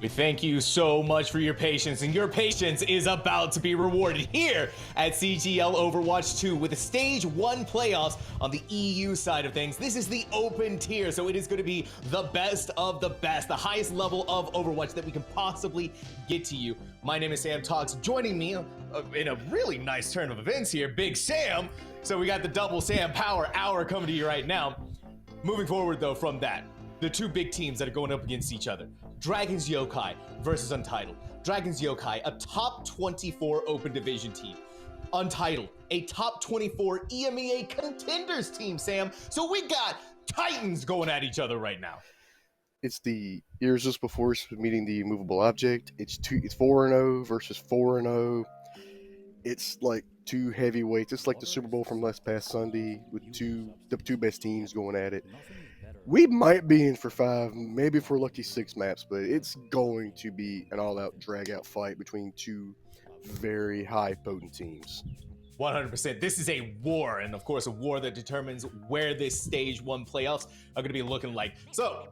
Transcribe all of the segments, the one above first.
We thank you so much for your patience, and your patience is about to be rewarded here at CGL Overwatch 2 with the Stage 1 playoffs on the EU side of things. This is the open tier, so it is going to be the best of the best, the highest level of Overwatch that we can possibly get to you. My name is Sam Talks. Joining me in a really nice turn of events here, Big Sam. So we got the double Sam Power Hour coming to you right now. Moving forward, though, from that, the two big teams that are going up against each other. Dragons Yokai versus Untitled. Dragons Yokai, a top 24 open division team. Untitled, a top 24 EMEA contenders team, Sam. So we got Titans going at each other right now. It's the Irresistible Force meeting the Immovable Object. It's 4-0 versus 4-0. It's like two heavyweights. It's like the Super Bowl from last past Sunday with the two best teams going at it. We might be in for 5, maybe if we're lucky 6 maps, but it's going to be an all-out, drag-out fight between two very high-potent teams. 100%. This is a war, and of course, a war that determines where this Stage 1 playoffs are going to be looking like. So,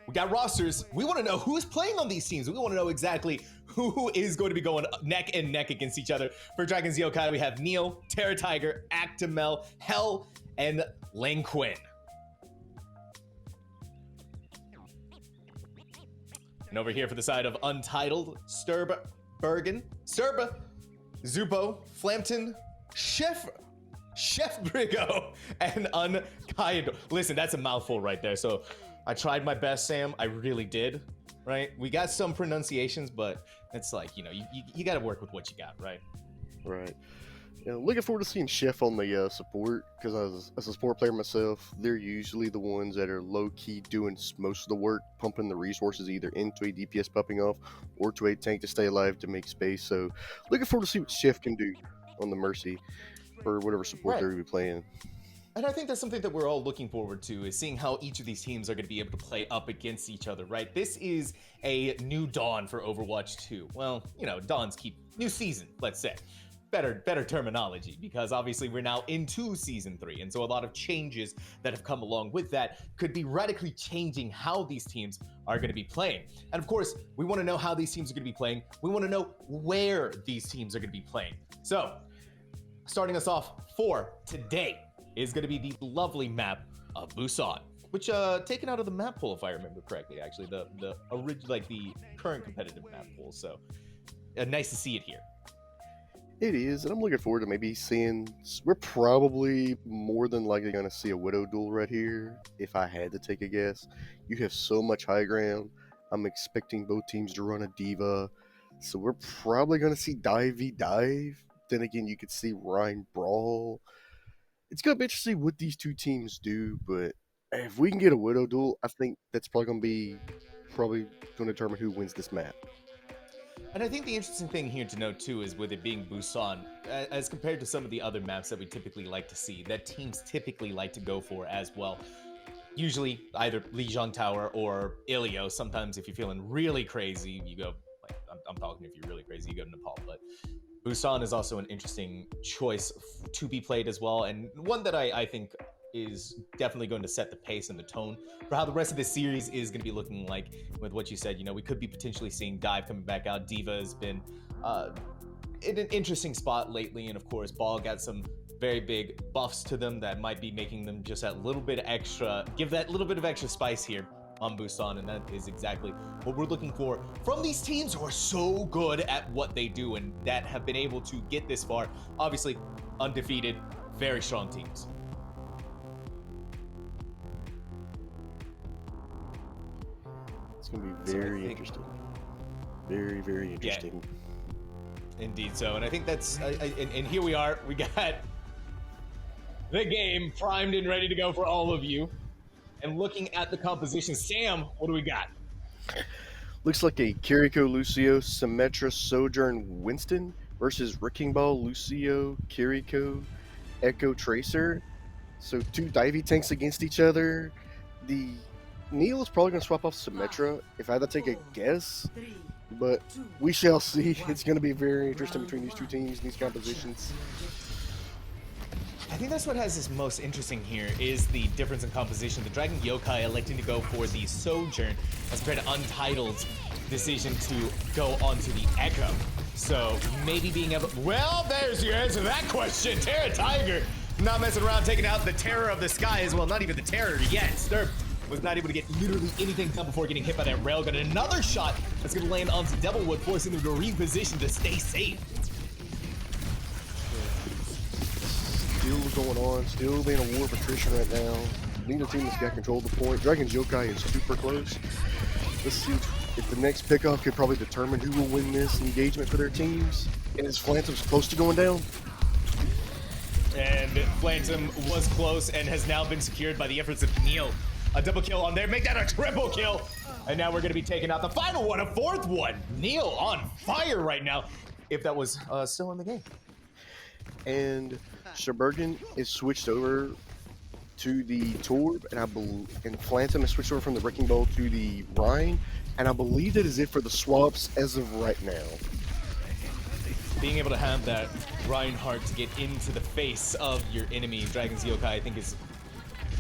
we got rosters. We want to know who's playing on these teams. We want to know exactly who is going to be going neck and neck against each other. For Dragons Yokai, we have Neil, Terra Tiger, Actimel, Hell, and Lang Quinn. And over here for the side of Untitled, Sturb, Bergen, Serba, Zupo, Flampton, Chef Brigo, and Unkind. Listen, that's a mouthful right there. So I tried my best, Sam. I really did, right? We got some pronunciations, but it's like, you know, you got to work with what you got, right? Right. Looking forward to seeing Chef on the support, because as a support player myself, they're usually the ones that are low-key doing most of the work, pumping the resources either into a DPS popping off or to a tank to stay alive to make space. So looking forward to see what Chef can do on the Mercy or whatever support they're going to be playing. And I think that's something that we're all looking forward to, is seeing how each of these teams are going to be able to play up against each other, right? This is a new dawn for Overwatch 2. Well, you know, dawns keep new season, let's say. Better terminology, because obviously we're now into season 3, and so a lot of changes that have come along with that could be radically changing how these teams are going to be playing. And of course, we want to know how these teams are going to be playing. We want to know where these teams are going to be playing. So, starting us off for today is going to be the lovely map of Busan, which taken out of the map pool, if I remember correctly. Actually, the original, like the current competitive map pool. So, nice to see it here. It is, and I'm looking forward to maybe seeing. We're probably more than likely going to see a Widow duel right here, if I had to take a guess. You have so much high ground. I'm expecting both teams to run a Diva, so we're probably going to see Dive v Dive. Then again, you could see Rhine Brawl. It's going to be interesting what these two teams do, but if we can get a Widow duel, I think that's probably going to determine who wins this map. And I think the interesting thing here to note too is with it being Busan, as compared to some of the other maps that we typically like to see, that teams typically like to go for as well. Usually either Lijiang Tower or Ilio. Sometimes if you're feeling really crazy, you go, like, I'm talking if you're really crazy, you go to Nepal. But Busan is also an interesting choice to be played as well, and one that I think is definitely going to set the pace and the tone for how the rest of this series is going to be looking like. With what you said, you know, we could be potentially seeing Dive coming back out. Diva has been in an interesting spot lately, and of course Ball got some very big buffs to them that might be making them just that little bit extra, give that little bit of extra spice here on Busan, and that is exactly what we're looking for from these teams who are so good at what they do and that have been able to get this far. Obviously undefeated, very strong teams. It's going to be very interesting. Very, very interesting. Yeah, indeed so. And I think that's, and here we are. We got the game primed and ready to go for all of you. And looking at the composition, Sam, what do we got? Looks like a Kiriko Lucio, Symmetra Sojourn Winston versus Wrecking Ball Lucio, Kiriko, Echo Tracer. So two divey tanks against each other. The Neil is probably going to swap off Symmetra, if I had to take a guess, but we shall see. It's going to be very interesting between these two teams, these compositions. I think that's what has this most interesting here is the difference in composition. The Dragon Yokai electing to go for the Sojourn as compared to Untitled's decision to go onto the Echo. So maybe being able, well, there's your answer to that question. Terra Tiger not messing around, taking out the Terror of the Sky as well. Not even the Terror yet. Sturb was not able to get literally anything done before getting hit by that railgun. Another shot that's going to land onto Devilwood, forcing them to reposition to stay safe. Still going on, still being a war of attrition right now. Neither team has got control of the point. Dragon's Yokai is super close. Let's see if the next pickoff could probably determine who will win this engagement for their teams. And is Phantom's close to going down? And Phantom was close and has now been secured by the efforts of Neil. A double kill on there, make that a triple kill. And now we're going to be taking out the final one, a fourth one. Neil on fire right now, if that was still in the game. And Suburban is switched over to the Torb, and Phantom has switched over from the Wrecking Ball to the Rhine, and I believe that is it for the swaps as of right now. Being able to have that Reinhardt to get into the face of your enemy, Dragon's Yokai, I think is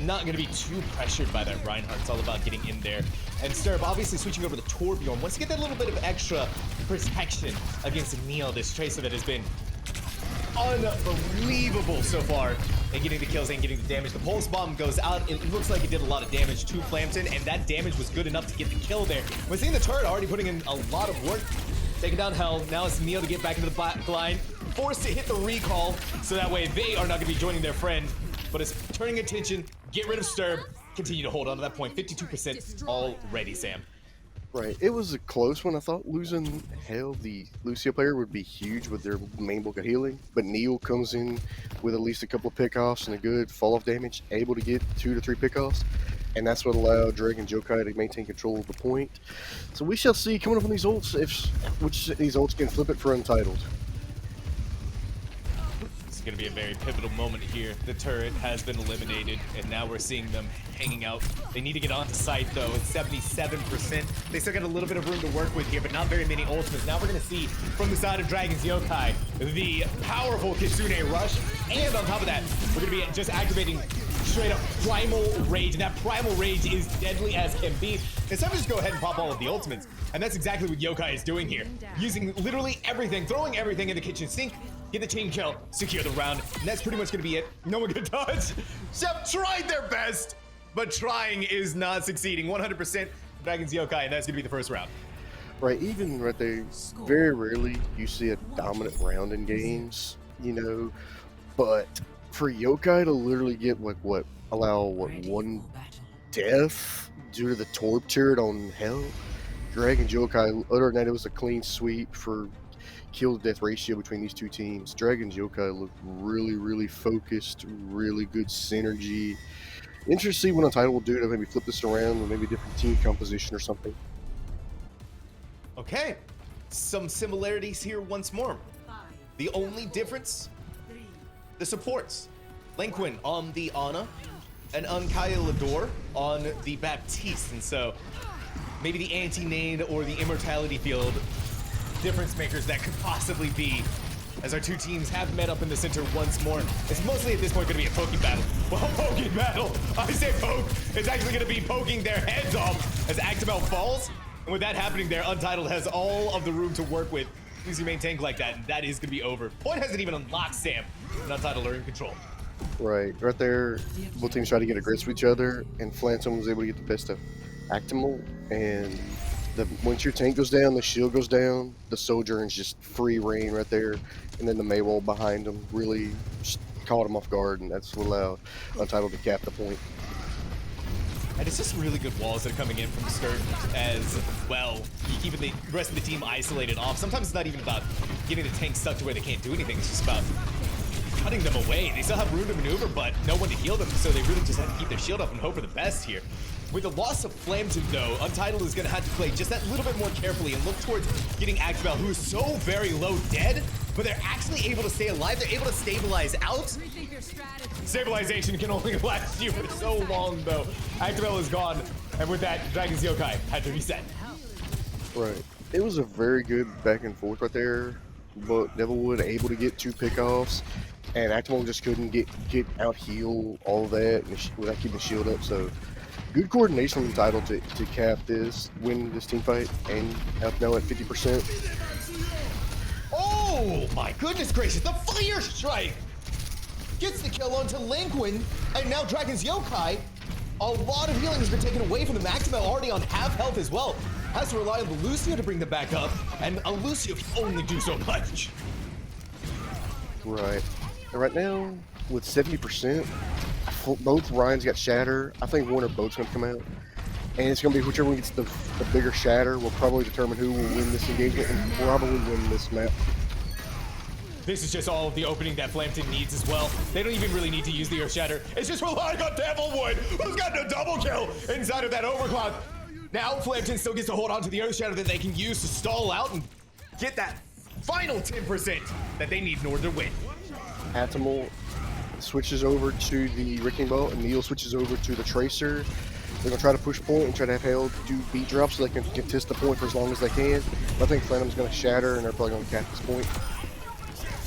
not going to be too pressured by that Reinhardt. It's all about getting in there. And Sturb obviously switching over to Torbjorn wants to get that little bit of extra protection against Neil, this Tracer that has been unbelievable so far in getting the kills and getting the damage. The pulse bomb goes out. It looks like it did a lot of damage to Flampton, and that damage was good enough to get the kill there. We're seeing the turret already putting in a lot of work, taking down Hell. Now it's Neil to get back into the back line, forced to hit the recall, so that way they are not going to be joining their friend. But it's turning attention, get rid of Sturb, continue to hold on to that point. 52% already, Sam. Right, it was a close one. I thought losing Hell, the Lucio player, would be huge with their main bulk of healing, but Neil comes in with at least a couple of pickoffs and a good fall-off damage, able to get 2 to 3 pickoffs, and that's what allowed Dragon Yokai to maintain control of the point. So we shall see coming up on these ults, which these ults can flip it for Untitled. It's going to be a very pivotal moment here. The turret has been eliminated, and now we're seeing them hanging out. They need to get onto site, though. It's 77%. They still got a little bit of room to work with here, but not very many ultimates. Now we're going to see from the side of Dragon's Yokai the powerful Kitsune Rush, and on top of that, we're going to be just activating straight up Primal Rage, and that Primal Rage is deadly as can be. It's time to just go ahead and pop all of the ultimates, and that's exactly what Yokai is doing here. Using literally everything, throwing everything in the kitchen sink, get the chain kill, secure the round, and that's pretty much going to be it. No one can touch. Chef tried their best, but trying is not succeeding. 100% Dragon's Yokai, and that's going to be the first round. Right, even right there, very rarely you see a dominant round in games, you know, but for Yokai to literally get allow one death due to the Torb turret on Hell, Dragon's Yokai, other than that, it was a clean sweep for kill to death ratio between these two teams. Dragon's Yokai looked really, really focused, really good synergy. Interesting to see what Untitled will do to maybe flip this around with maybe a different team composition or something. Okay, some similarities here once more. The only difference, the supports. Lenquin on the Ana, and Unkaya Lador on the Baptiste. And so maybe the anti-nade or the immortality field difference makers that could possibly be, as our two teams have met up in the center once more. It's mostly at this point going to be a poking battle. Well, poking battle, I say poke. It's actually going to be poking their heads off as Actimel falls. And with that happening there, Untitled has all of the room to work with. As you main tank like that, and that is going to be over. Point hasn't even unlocked, Sam, and Untitled are in control. Right there, both teams try to get aggressive with each other, and Phantom was able to get the best of Actimel, and once your tank goes down, the shield goes down, the Sojourn's just free reign right there, and then the Maywall behind him really just caught him off guard, and that's what allowed Untitled to cap the point. And it's just really good walls that are coming in from Sturt as well. You keep the rest of the team isolated off. Sometimes it's not even about getting the tank stuck to where they can't do anything. It's just about cutting them away. They still have room to maneuver, but no one to heal them, so they really just have to keep their shield up and hope for the best here. With the loss of Flamton, though, Untitled is going to have to play just that little bit more carefully and look towards getting Actimel, who is so very low dead, but they're actually able to stay alive. They're able to stabilize out. Stabilization can only last you for so long, though. Actimel is gone, and with that, Dragon's Yokai had to reset. Right. It was a very good back and forth right there, but Devilwood able to get 2 pickoffs, and Actimel just couldn't get out heal all of that without keeping the shield up. So good coordination from Untitled to cap this, win this team fight, and up now at 50%. Oh my goodness gracious, the Fire Strike gets the kill onto Lincoln, and now Dragon's Yokai. A lot of healing has been taken away from the Actimel, already on half health as well. Has to rely on the Lucio to bring them back up, and a Lucio can only do so much. Right. And right now, with 70%, both Ryan's got Shatter. I think one or both's going to come out. And it's going to be whichever one gets the bigger Shatter will probably determine who will win this engagement and probably win this map. This is just all of the opening that Flampton needs as well. They don't even really need to use the Earth Shatter. It's just relying on Devilwood, who's got a double kill inside of that Overclock. Now Flampton still gets to hold on to the Earth Shatter that they can use to stall out and get that final 10% that they need in order to win. Actimel switches over to the Wrecking Ball, and Neil switches over to the Tracer. They're going to try to push point and try to have Hale do beat drops so they can contest the point for as long as they can. But I think Phantom's going to Shatter, and they're probably going to cap this point.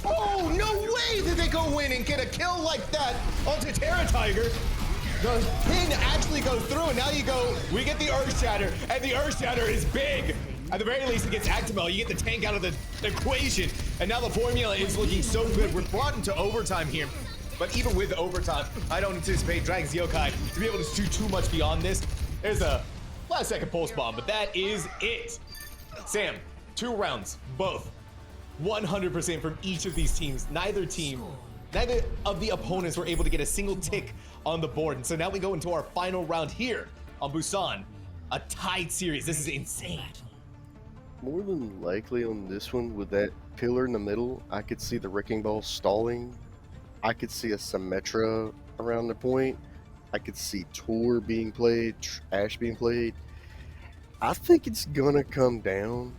Oh, no way did they go in and get a kill like that onto Terra Tiger. The pin actually goes through, and now we get the Earth Shatter, and the Earth Shatter is big. At the very least, it gets Actimel. You get the tank out of the equation, and now the formula is looking so good. We're brought into overtime here, but even with overtime, I don't anticipate Dragon's Yokai to be able to do too much beyond this. There's a last-second pulse bomb, but that is it. Sam, 2 rounds, both 100% from each of these teams. Neither of the opponents were able to get a single tick on the board. And so now we go into our final round here on Busan. A tied series. This is insane. More than likely on this one, with that pillar in the middle, I could see the Wrecking Ball stalling. I could see a Symmetra around the point. I could see Tor being played, Ashe being played. I think it's gonna come down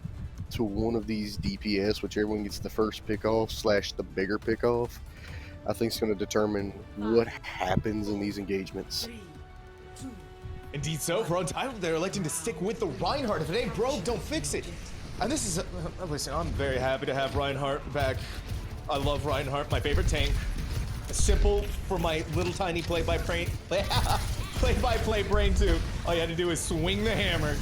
to one of these DPS, whichever one gets the first pick-off / the bigger pick-off. I think it's going to determine what happens in these engagements. Indeed so. For Untitled, they're electing to stick with the Reinhardt. If it ain't broke, don't fix it. And this is, listen, I'm very happy to have Reinhardt back. I love Reinhardt, my favorite tank. Simple for my little tiny play-by-play brain too. All you had to do is swing the hammer,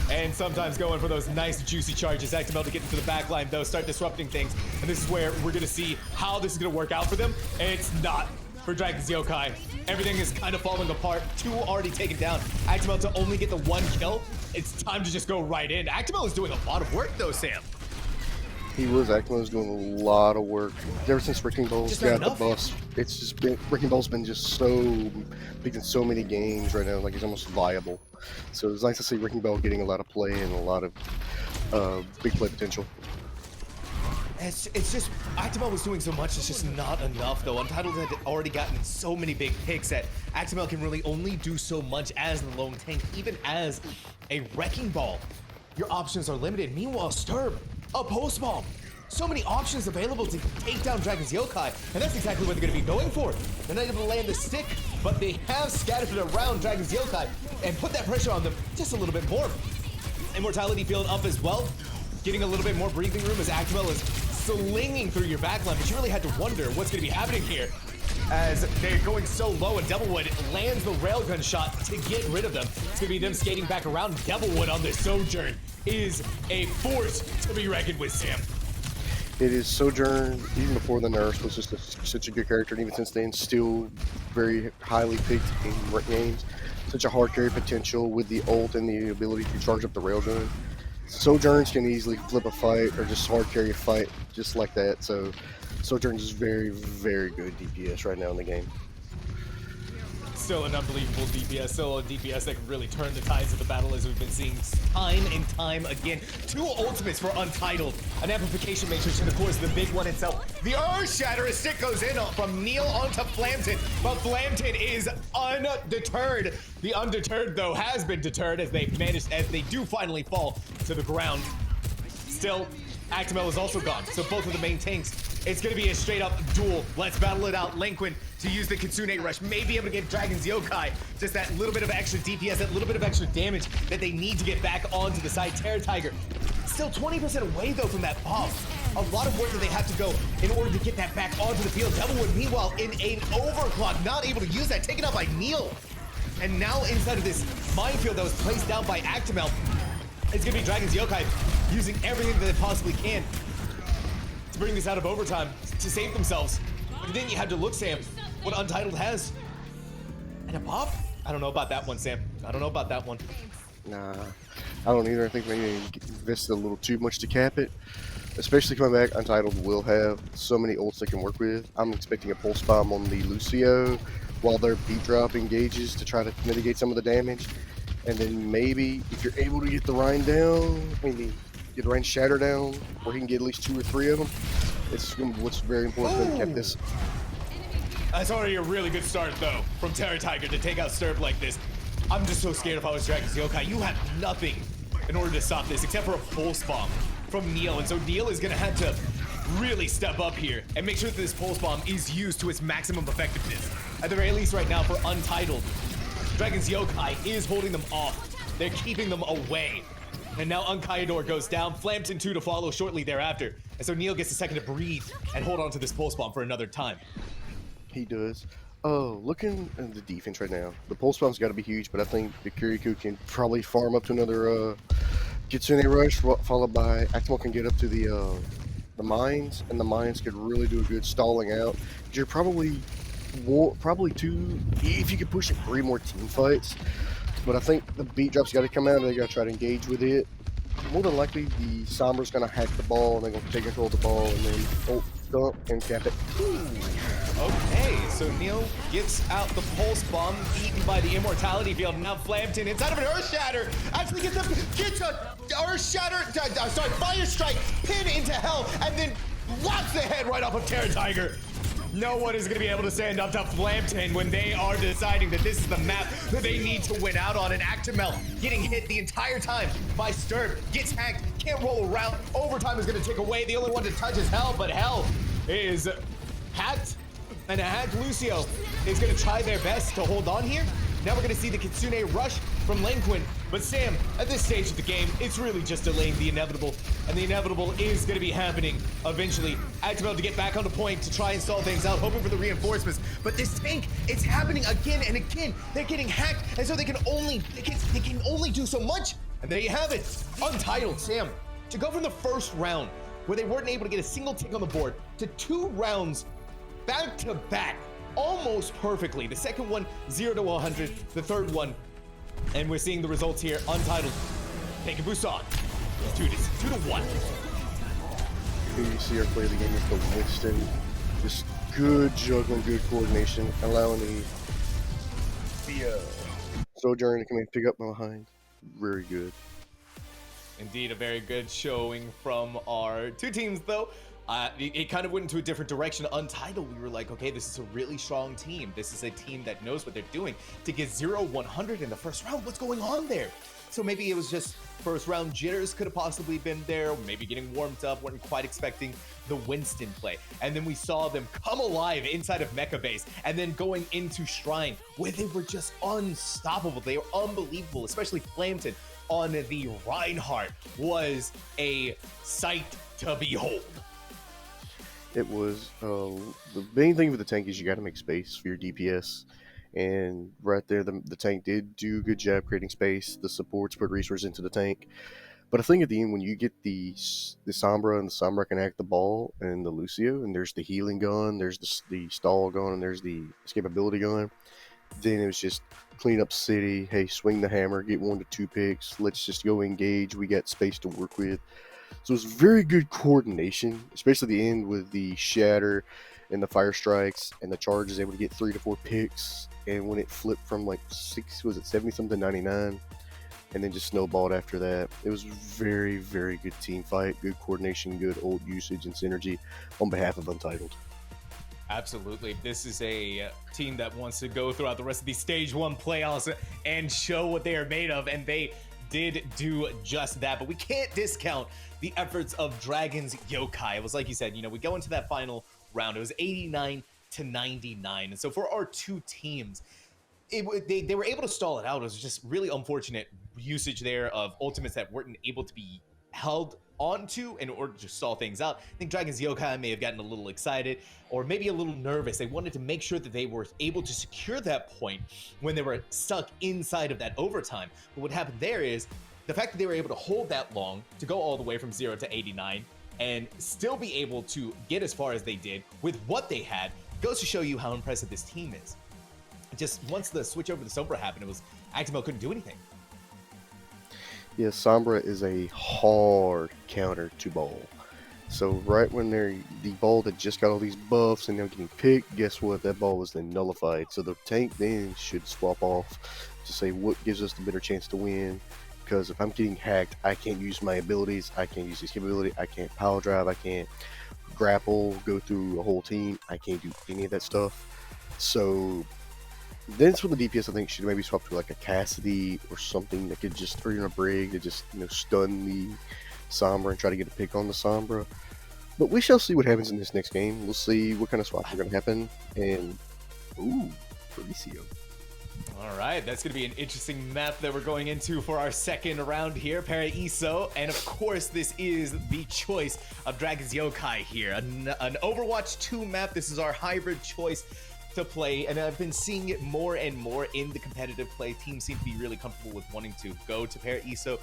and sometimes going for those nice juicy charges. Actimel to get into the back line though, start disrupting things, and this is where we're gonna see how this is gonna work out for them, and it's not for Dragon's Yokai. Everything is kind of falling apart. 2 already taken down. Actimel to only get the 1 kill. It's time to just go right in. Actimel is doing a lot of work though, Sam. Actimel was doing a lot of work. Ever since Wrecking Ball's got the bus, it's just been, Wrecking Ball's been just so big in so many games right now, like he's almost viable. So it's nice to see Wrecking Ball getting a lot of play and a lot of big play potential. It's just, Actimel was doing so much, it's just not enough though. Untitled had already gotten so many big picks that Actimel can really only do so much as the lone tank, even as a Wrecking Ball. Your options are limited. Meanwhile, Sturb, a post bomb. So many options available to take down Dragon's Yokai, and that's exactly what they're going to be going for. They're not able to land the stick, but they have scattered it around Dragon's Yokai and put that pressure on them just a little bit more. Immortality field up as well, getting a little bit more breathing room as Actimel is slinging through your backline, but you really had to wonder what's going to be happening here as they're going so low, and Devilwood lands the railgun shot to get rid of them. It's going to be them skating back around. Devilwood on this Sojourn is a force to be reckoned with, Sam. It is. Sojourn, even before the nerfs, was just such a good character, and even since then, still very highly picked in games. Such a hard carry potential with the ult and the ability to charge up the railgun. Sojourns can easily flip a fight or just hard carry a fight just like that. So Sojourn is very, very good DPS right now in the game. Still an unbelievable DPS, still a DPS that can really turn the tides of the battle, as we've been seeing time and time again. 2 ultimates for Untitled, an amplification matrix, and of course the big one itself. The Earth Shatter, a stick goes in from Neil onto Flampton, but Flampton is undeterred. The undeterred though has been deterred as they do finally fall to the ground. Still, Actimel is also gone, so both of the main tanks, it's going to be a straight up duel. Let's battle it out. Lincoln to use the Kitsune Rush, may be able to give Dragon's Yokai just that little bit of extra DPS, that little bit of extra damage that they need to get back onto the side. Terra Tiger still 20% away though from that bomb. a lot of work that they have to go in order to get that back onto the field. Devilwood, meanwhile, in an overclock, not able to use that, taken out by Neil. And now inside of this minefield that was placed down by Actimel, it's gonna be Dragon's Yokai using everything that they possibly can to bring this out of overtime, to save themselves. But then you have to look, Sam, what Untitled has. And a pop? I don't know about that one, Sam. I don't know about that one. Nah, I don't either. I think maybe they invested a little too much to cap it. Especially coming back, Untitled will have so many ults they can work with. I'm expecting a pulse bomb on the Lucio while their beat drop engages to try to mitigate some of the damage. And then maybe if you're able to get the Rhine down, maybe get the Rhine Shatter down, where he can get at least 2 or 3 of them. It's what's very important for them to keep this. That's already a really good start, though, from Terra Tiger to take out Sturb like this. I'm just so scared if I was Dragon's Yokai. You have nothing in order to stop this except for a pulse bomb from Neil. And so Neil is going to have to really step up here and make sure that this pulse bomb is used to its maximum effectiveness. At the very least right now for Untitled, Dragon's Yokai is holding them off. They're keeping them away. And now Unkayador goes down, Flampton 2 to follow shortly thereafter. And so Neil gets a second to breathe and hold on to this pulse bomb for another time. He does. Oh, looking at the defense right now, the pulse bomb's got to be huge, but I think the Kirikou can probably farm up to another Kitsune Rush, followed by Actimel can get up to the mines, and the mines could really do a good stalling out. You're probably 2, if you could push it, 3 more team fights. But I think the beat drop's got to come out, and they got to try to engage with it. More than likely, the Sombra's going to hack the ball, and they're going to take control of the ball, and then ult, dump, and cap it. Okay, so Neil gets out the pulse bomb, eaten by the immortality field. Now Flampton inside of an Earth Shatter actually gets a Earth Shatter, Fire Strike, pin into hell, and then lops the head right off of Terra Tiger. No one is going to be able to stand up to Flampton when they are deciding that this is the map that they need to win out on. And Actimel getting hit the entire time by Sturb, gets hacked, can't roll around. Overtime is going to tick away. The only one to touch is Hell, but Hell is hacked. And a hacked Lucio is going to try their best to hold on here. Now we're going to see the Kitsune rush from Lanquin. But Sam, at this stage of the game, it's really just delaying the inevitable. And the inevitable is going to be happening eventually. Actimel to get back on the point to try and stall things out, hoping for the reinforcements. But this tank, it's happening again and again. They're getting hacked, and so they can only do so much. And there you have it. Untitled, Sam, to go from the first round, where they weren't able to get a single tick on the board, to 2 rounds back to back, almost perfectly. The second one, 0 to 100. The third one, and we're seeing the results here. Untitled, taking Busan, 2 to 1. Here you see our play of the game with the Winston. Just good juggling, good coordination, allowing the Sojourner to come in and pick up behind. Very good. Indeed, a very good showing from our 2 teams, though. It kind of went into a different direction. Untitled, we were like, okay, this is a really strong team. This is a team that knows what they're doing. To get 0-100 in the first round, what's going on there? So maybe it was just first round jitters could have possibly been there, maybe getting warmed up, weren't quite expecting the Winston play. And then we saw them come alive inside of Mecha Base, and then going into Shrine, where they were just unstoppable. They were unbelievable, especially Flampton on the Reinhardt was a sight to behold. It was the main thing with the tank is you got to make space for your DPS, and right there the tank did do a good job creating space. The supports put resources into the tank, but I think at the end when you get the Sombra, and the Sombra can hack the ball, and the Lucio, and there's the healing gun, there's the stall gun, and there's the escapability gun, then it was just clean up city. Hey, swing the hammer, get 1 to 2 picks. Let's just go engage. We got space to work with. So it's very good coordination, especially the end with the shatter and the fire strikes, and the charge is able to get 3 to 4 picks. And when it flipped from like 70 something to 99, and then just snowballed after that, it was very, very good team fight, good coordination, good ult usage and synergy on behalf of Untitled. Absolutely. This is a team that wants to go throughout the rest of these stage 1 playoffs and show what they are made of, and they did do just that. But we can't discount the efforts of Dragon's Yokai. It was like you said, we go into that final round. It was 89 to 99. And so for our 2 teams, they were able to stall it out. It was just really unfortunate usage there of ultimates that weren't able to be held onto in order to stall things out. I think Dragon's Yokai may have gotten a little excited or maybe a little nervous. They wanted to make sure that they were able to secure that point when they were stuck inside of that overtime. But what happened there is the fact that they were able to hold that long to go all the way from 0 to 89 and still be able to get as far as they did with what they had goes to show you how impressive this team is. Just once the switch over to Sombra happened, it was Actimel couldn't do anything. Yeah, Sombra is a hard counter to ball. So right when they're the ball that just got all these buffs and they're getting picked, guess what? That ball was then nullified. So the tank then should swap off to say what gives us the better chance to win. Because if I'm getting hacked, I can't use my abilities. I can't use escape ability. I can't power drive. I can't grapple, go through a whole team. I can't do any of that stuff. So then it's when the DPS, I think, should maybe swap to like a Cassidy or something that could just, or even a Brig to just, stun the Sombra and try to get a pick on the Sombra. But we shall see what happens in this next game. We'll see what kind of swaps are going to happen. And, ooh, Felicio. All right, that's going to be an interesting map that we're going into for our second round here, Paraiso. And of course, this is the choice of Dragon's Yokai here. An Overwatch 2 map. This is our hybrid choice to play, and I've been seeing it more and more in the competitive play. Teams seem to be really comfortable with wanting to go to Paraiso.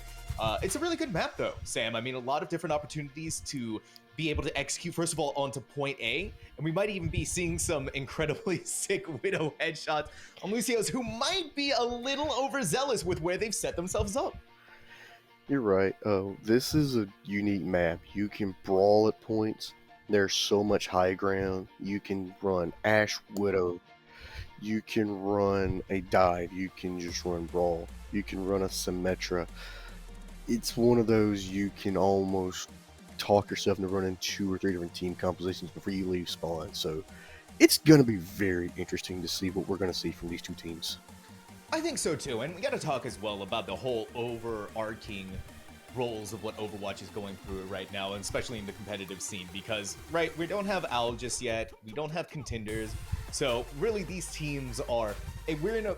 It's a really good map though, Sam. I mean, a lot of different opportunities to be able to execute, first of all, onto point A, and we might even be seeing some incredibly sick Widow headshots on Lucios who might be a little overzealous with where they've set themselves up. You're right. This is a unique map. You can brawl at points. There's so much high ground. You can run Ashe Widow. You can run a dive. You can just run brawl. You can run a Symmetra. It's one of those you can almost talk yourself into running 2 or 3 different team compositions before you leave spawn. So it's going to be very interesting to see what we're going to see from these two teams. I think so too, and we got to talk as well about the whole overarching roles of what Overwatch is going through right now, and especially in the competitive scene, because right, we don't have Owl just yet, we don't have contenders, so really these teams are, we're in a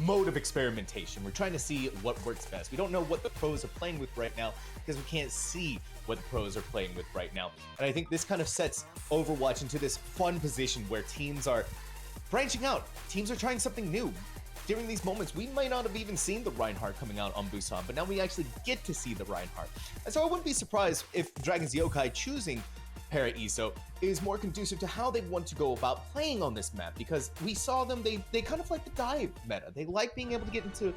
mode of experimentation. We're trying to see what works best. We don't know what the pros are playing with right now because we can't see what the pros are playing with right now, and I think this kind of sets Overwatch into this fun position where teams are branching out, teams are trying something new. During these moments, we might not have even seen the Reinhardt coming out on Busan, but now we actually get to see the Reinhardt. And so I wouldn't be surprised if Dragon's Yokai choosing Paraiso is more conducive to how they want to go about playing on this map, because we saw them, they kind of like the dive meta. They like being able to get into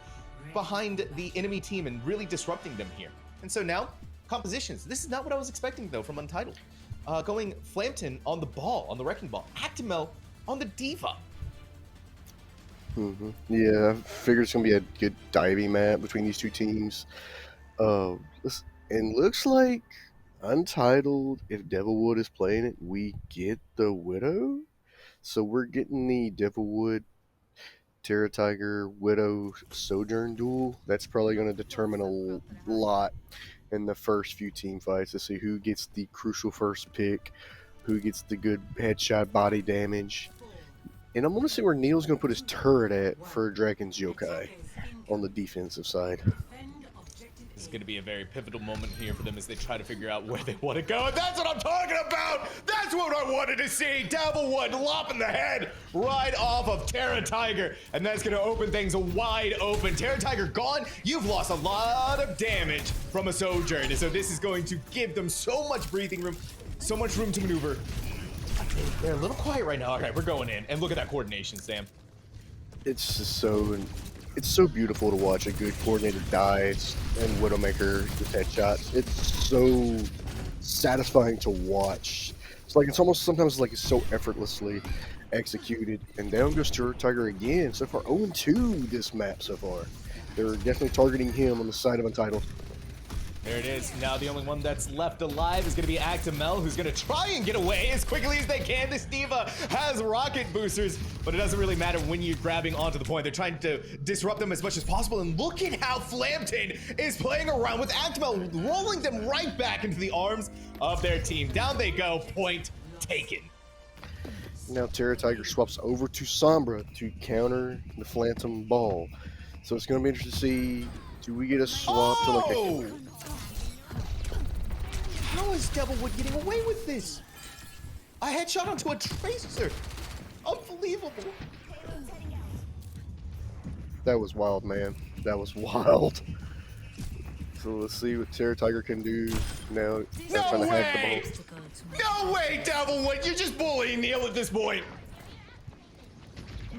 behind the enemy team and really disrupting them here. And so now, compositions. This is not what I was expecting though from Untitled. Going Flampton on the ball, on the Wrecking Ball. Actimel on the Diva. Yeah, I figure it's gonna be a good diving map between these two teams. And looks like Untitled, if Devilwood is playing it, we get the Widow. So we're getting the Devilwood, Terra Tiger, Widow, Sojourn duel. That's probably going to determine a lot in the first few team fights to see who gets the crucial first pick, who gets the good headshot body damage. And I'm going to see where Neil's going to put his turret at for Dragon's Yokai on the defensive side. This is going to be a very pivotal moment here for them as they try to figure out where they want to go. And that's what I'm talking about! That's what I wanted to see! Devilwood lopping the head right off of Terra Tiger. And that's going to open things wide open. Terra Tiger gone. You've lost a lot of damage from a Sojourn. And so this is going to give them so much breathing room, so much room to maneuver. They're a little quiet right now. All right, we're going in. And look at that coordination, Sam. It's just so beautiful to watch a good coordinated dives and Widowmaker with headshots. It's so satisfying to watch. It's almost sometimes like it's so effortlessly executed. And down goes Terra Tiger again. So far 0-2 this map so far. They're definitely targeting him on the side of Untitled. There it is. Now the only one that's left alive is going to be Actimel, who's going to try and get away as quickly as they can. This Diva has rocket boosters, but it doesn't really matter when you're grabbing onto the point. They're trying to disrupt them as much as possible, and look at how Flampton is playing around with Actimel, rolling them right back into the arms of their team. Down they go. Point taken. Now Terra Tiger swaps over to Sombra to counter the Phantom Ball. So it's going to be interesting to see, do we get a swap to like a... How is Devilwood getting away with this? I headshot onto a Tracer. Unbelievable. That was wild, man. That was wild. So let's see what Terra Tiger can do now. No Trying to hack way! the ball. No way, Devilwood! You're just bullying Neil at this point.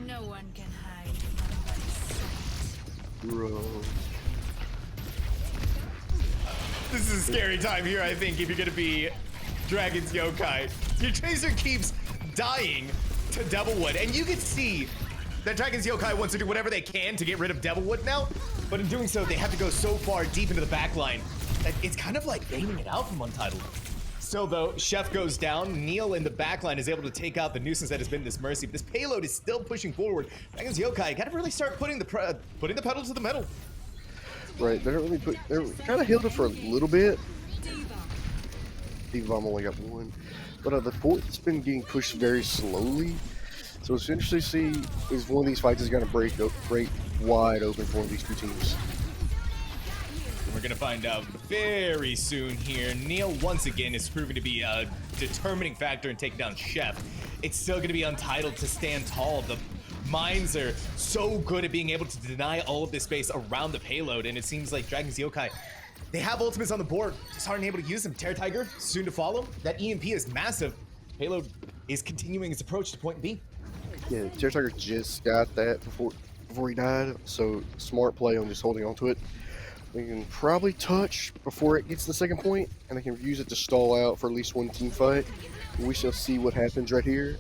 No one can hide from my sight. Bro. This is a scary time here, I think, if you're gonna be Dragon's Yokai. Your Tracer keeps dying to Devilwood, and you can see that Dragon's Yokai wants to do whatever they can to get rid of Devilwood now, but in doing so, they have to go so far deep into the backline that it's kind of like baiting it out from Untitled. Still though, Chef goes down. Neil in the backline is able to take out the nuisance that has been this Mercy, but this payload is still pushing forward. Dragon's Yokai gotta really start putting the pedal to the metal. Right, they're kind of healed it for a little bit. D.Va Bomb only got one. But the port's been getting pushed very slowly. So it's interesting to see if one of these fights is going to break wide open for one of these two teams. We're gonna find out very soon here. Neil once again is proving to be a determining factor in taking down Chef. It's still gonna be Untitled to stand tall. The mines are so good at being able to deny all of this space around the payload, and it seems like Dragon's Yokai, they have ultimates on the board, just aren't able to use them. Terra Tiger soon to follow. That EMP is massive. Payload is continuing its approach to point B. Yeah, Terra Tiger just got that before he died, so smart play on just holding on to it. They can probably touch before it gets to the second point, and they can use it to stall out for at least one team fight. We shall see what happens right here.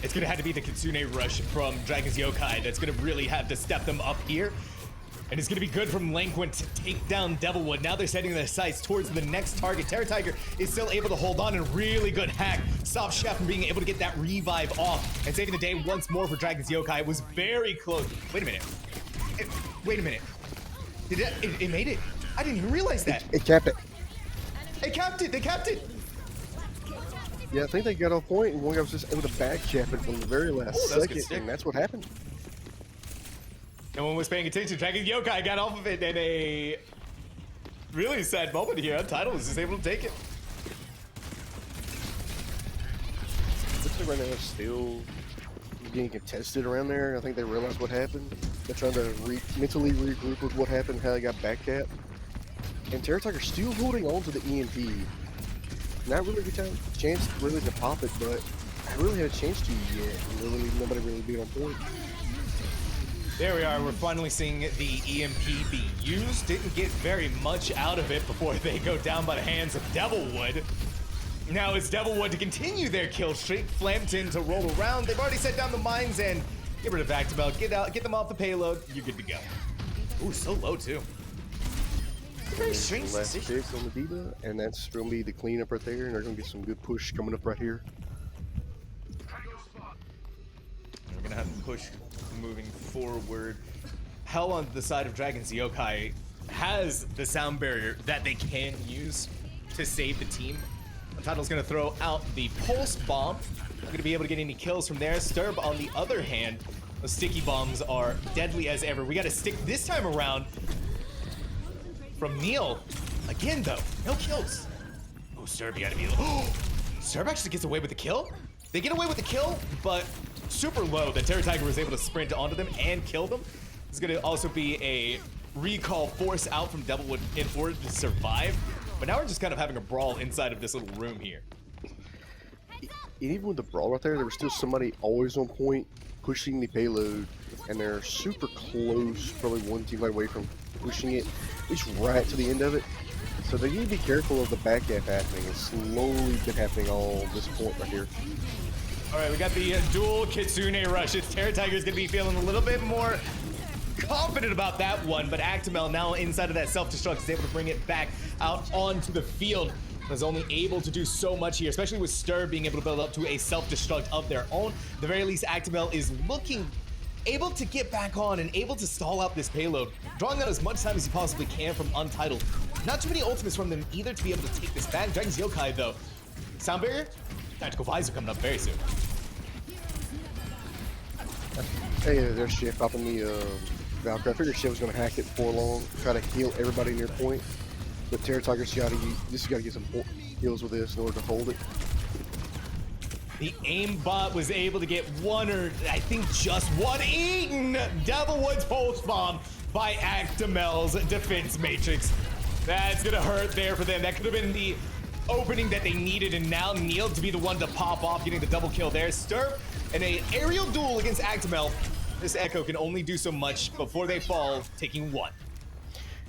It's gonna have to be the Kitsune rush from Dragon's Yokai that's gonna really have to step them up here. And it's gonna be good from Lanquin to take down Devilwood. Now they're setting their sights towards the next target. Terra Tiger is still able to hold on, and really good hack. Stops Chef from being able to get that revive off and saving the day once more for Dragon's Yokai. It was very close. Wait a minute. Wait a minute. It made it. I didn't even realize that. It capped it. It capped it. They capped it. Yeah, I think they got off point, and one guy was just able to back cap it from the very last second, and that's what happened. No one was paying attention. Dragon Yokai got off of it in a really sad moment here. Untitled is just able to take it. Looks like right now it's still getting contested around there. I think they realized what happened. They're trying to mentally regroup with what happened, how they got back capped. And Terra Tiger still holding on to the EMP. Not really a good chance really to pop it, but I really had a chance to yet. Really, nobody really being on point. There we are. We're finally seeing the EMP be used. Didn't get very much out of it before they go down by the hands of Devilwood. Now it's Devilwood to continue their kill streak. Flampton to roll around. They've already set down the mines and get rid of Actimel. Get them off the payload. You're good to go. Ooh, so low too. Very strange Last decision. pick on the D.Va, and that's going to be the cleanup right there, and there's going to be some good push coming up right here. We're gonna have to push moving forward. Hell on the side of Dragon's Yokai has the sound barrier that they can use to save the team. Untitled's gonna throw out the pulse bomb. Not gonna be able to get any kills from there. Sturb on the other hand, the sticky bombs are deadly as ever. We gotta stick this time around from Neil. Again though, no kills. Oh, Sturb, you gotta be. Oh, Sturb actually gets away with the kill. They get away with the kill, but super low that Terra Tiger was able to sprint onto them and kill them. It's gonna also be a recall force out from Devilwood in order to survive. But now we're just kind of having a brawl inside of this little room here. And even with the brawl right there, there was still somebody always on point pushing the payload, and they're super close, probably one team away from pushing it, at least right to the end of it. So they need to be careful of the back gap happening. It's slowly been happening all this point right here. All right, we got the dual Kitsune rush. It's Terra Tiger's gonna be feeling a little bit more confident about that one, but Actimel now inside of that self-destruct is able to bring it back out onto the field. Was only able to do so much here, especially with Stir being able to build up to a self-destruct of their own. At the very least, Actimel is looking able to get back on and able to stall out this payload, drawing out as much time as he possibly can from Untitled. Not too many ultimates from them either to be able to take this back. Dragon's Yokai though. Sound barrier? Tactical visor coming up very soon. Hey, there's Chef popping the Valkyrie. I figured Chef was going to hack it before long, try to heal everybody near point. But Terra Tiger's got to get some heals with this in order to hold it. The aimbot was able to get one, or I think just one, eaten. Devilwood's pulse bomb by Actimel's defense matrix. That's gonna hurt there for them. That could have been the opening that they needed, and now Neil to be the one to pop off, getting the double kill there. Sturp in a aerial duel against Actimel. This Echo can only do so much before they fall, taking one.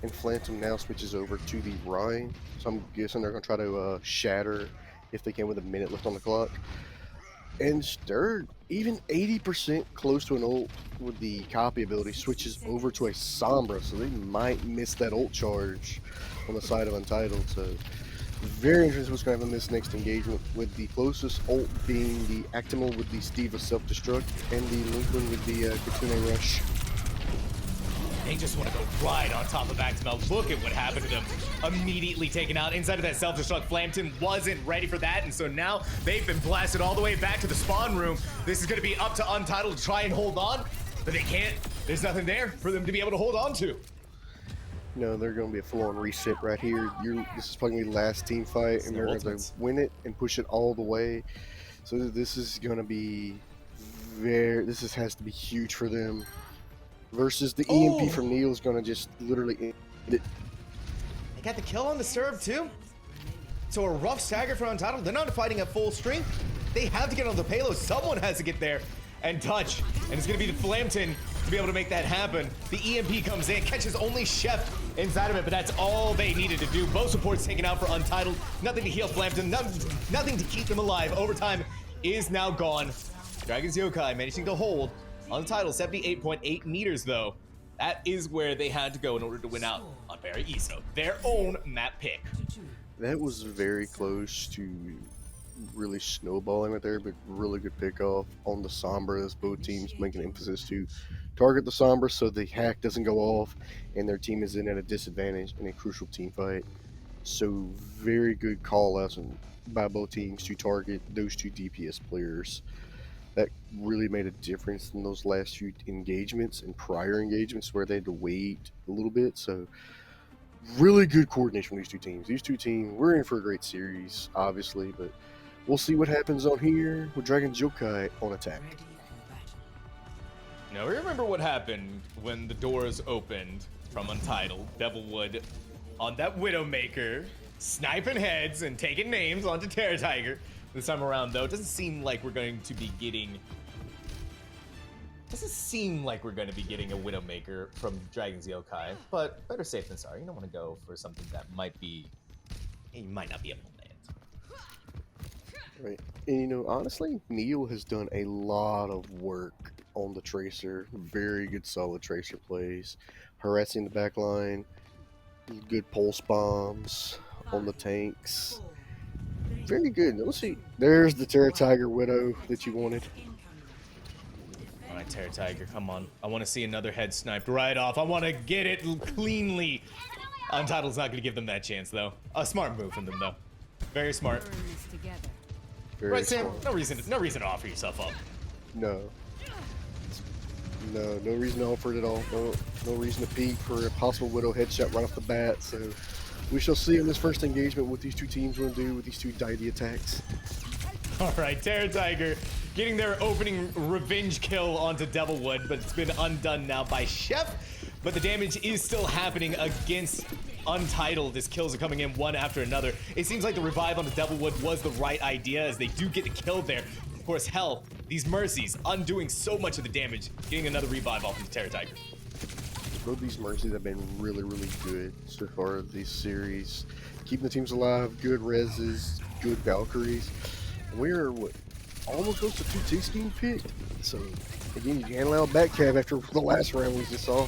And Phantom now switches over to the Rhine, so I'm guessing they're gonna try to shatter if they can with a minute left on the clock. And Sturp, even 80% close to an ult with the copy ability, switches over to a Sombra, so they might miss that ult charge on the side of Untitled. So very interesting what's going to happen in this next engagement, with the closest ult being the Actimal with the Steve self-destruct and the Lincoln with the Kitsune Rush. They just want to go right on top of Actimel. Look at what happened to them. Immediately taken out inside of that self-destruct. Flampton wasn't ready for that, and so now they've been blasted all the way back to the spawn room. This is going to be up to Untitled to try and hold on, but they can't. There's nothing there for them to be able to hold on to. No, they're going to be a full-on reset right here. This is probably going to be the last team fight, and they're going to win it and push it all the way. So this is going to be has to be huge for them. Versus the EMP from Neil is going to just literally end it. They got the kill on the serve too. So a rough stagger for Untitled. They're not fighting at full strength. They have to get on the payload. Someone has to get there and touch. And it's going to be the Flampton to be able to make that happen. The EMP comes in, catches only Chef inside of it, but that's all they needed to do. Both supports taken out for Untitled. Nothing to heal Flampton. Nothing to keep them alive. Overtime is now gone. Dragon's Yokai managing to hold Untitled. 78.8 meters though. That is where they had to go in order to win out on Paraiso, their own map pick. That was very close to really snowballing right there, but really good pickoff on the Sombras. Both teams making emphasis to target the Sombra so the hack doesn't go off and their team is in at a disadvantage in a crucial team fight. So very good call outs by both teams to target those two DPS players. That really made a difference in those last few engagements and prior engagements where they had to wait a little bit. So really good coordination from these two teams. These two teams, we're in for a great series, obviously, but we'll see what happens on here with Dragon's Yokai on attack. Now remember what happened when the doors opened from Untitled. Devilwood on that Widowmaker, sniping heads and taking names onto Terra Tiger. This time around, though, it doesn't seem like we're going to be getting a Widowmaker from Dragon's Yokai, but better safe than sorry. You don't want to go for something that you might not be able to land. Right. And honestly, Neil has done a lot of work on the Tracer. Very good solid Tracer plays. Harassing the back line. Good pulse bombs on the tanks. Very good. Let's see. There's the Terra Tiger Widow that you wanted. All right, Terra Tiger, come on. I want to see another head sniped right off. I want to get it cleanly. Untitled's not going to give them that chance, though. A smart move from them, though. Very smart. Very right, Sam? smart. No reason to offer yourself up. No, no reason to offer it at all. No reason to peek for a possible Widow headshot right off the bat. So we shall see in this first engagement what these two teams will do with these two deity attacks. All right, Terra Tiger getting their opening revenge kill onto Devilwood, but it's been undone now by Chef. But the damage is still happening against Untitled. His kills are coming in one after another. It seems like the revive on the Devilwood was the right idea, as they do get the kill there. Of course, hell, these Mercies undoing so much of the damage, getting another revive off of Terra Tiger. Both these Mercies have been really, really good so far this series. Keeping the teams alive, good reses, good Valkyries. We're almost close to 2 ticks being picked. So again, you can't allow a back cab after the last round we just saw.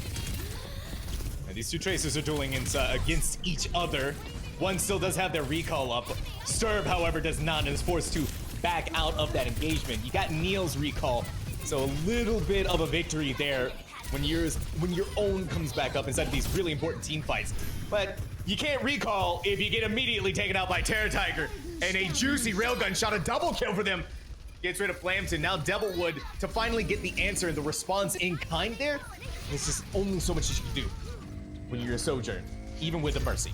And these two Tracers are dueling against each other. One still does have their recall up. Sturb, however, does not, and is forced to back out of that engagement. You got Neil's recall, so a little bit of a victory there when your own comes back up inside of these really important team fights. But you can't recall if you get immediately taken out by Terra Tiger, and a juicy railgun shot, a double kill for them. Gets rid of Flampton. Now Devilwood to finally get the answer and the response in kind there. It's just only so much that you can do when you're a Sojourn, even with a Mercy.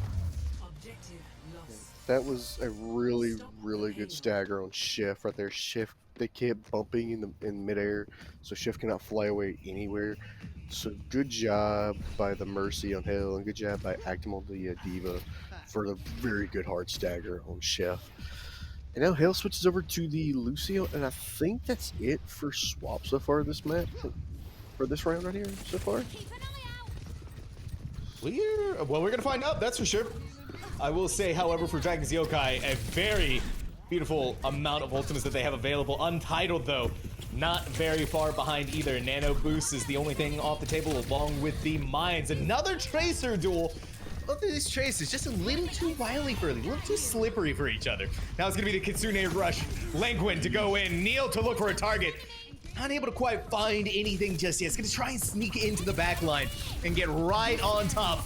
That was a really, really good stagger on Chef right there. Chef, they kept bumping in midair, so Chef cannot fly away anywhere. So good job by the Mercy on Hell, and good job by Actim on the Diva for the very good hard stagger on Chef. And now Hell switches over to the Lucio, and I think that's it for swap so far this map, for this round right here so far. We're gonna find out, that's for sure. I will say, however, for Dragon's Yokai, a very beautiful amount of ultimates that they have available. Untitled, though, not very far behind either. Nano Boost is the only thing off the table, along with the Mines. Another Tracer duel. Both of these Tracers just a little too wily for early, a little too slippery for each other. Now it's gonna be the Kitsune Rush. Lanquin to go in, Neil to look for a target. Not able to quite find anything just yet. It's gonna try and sneak into the back line and get right on top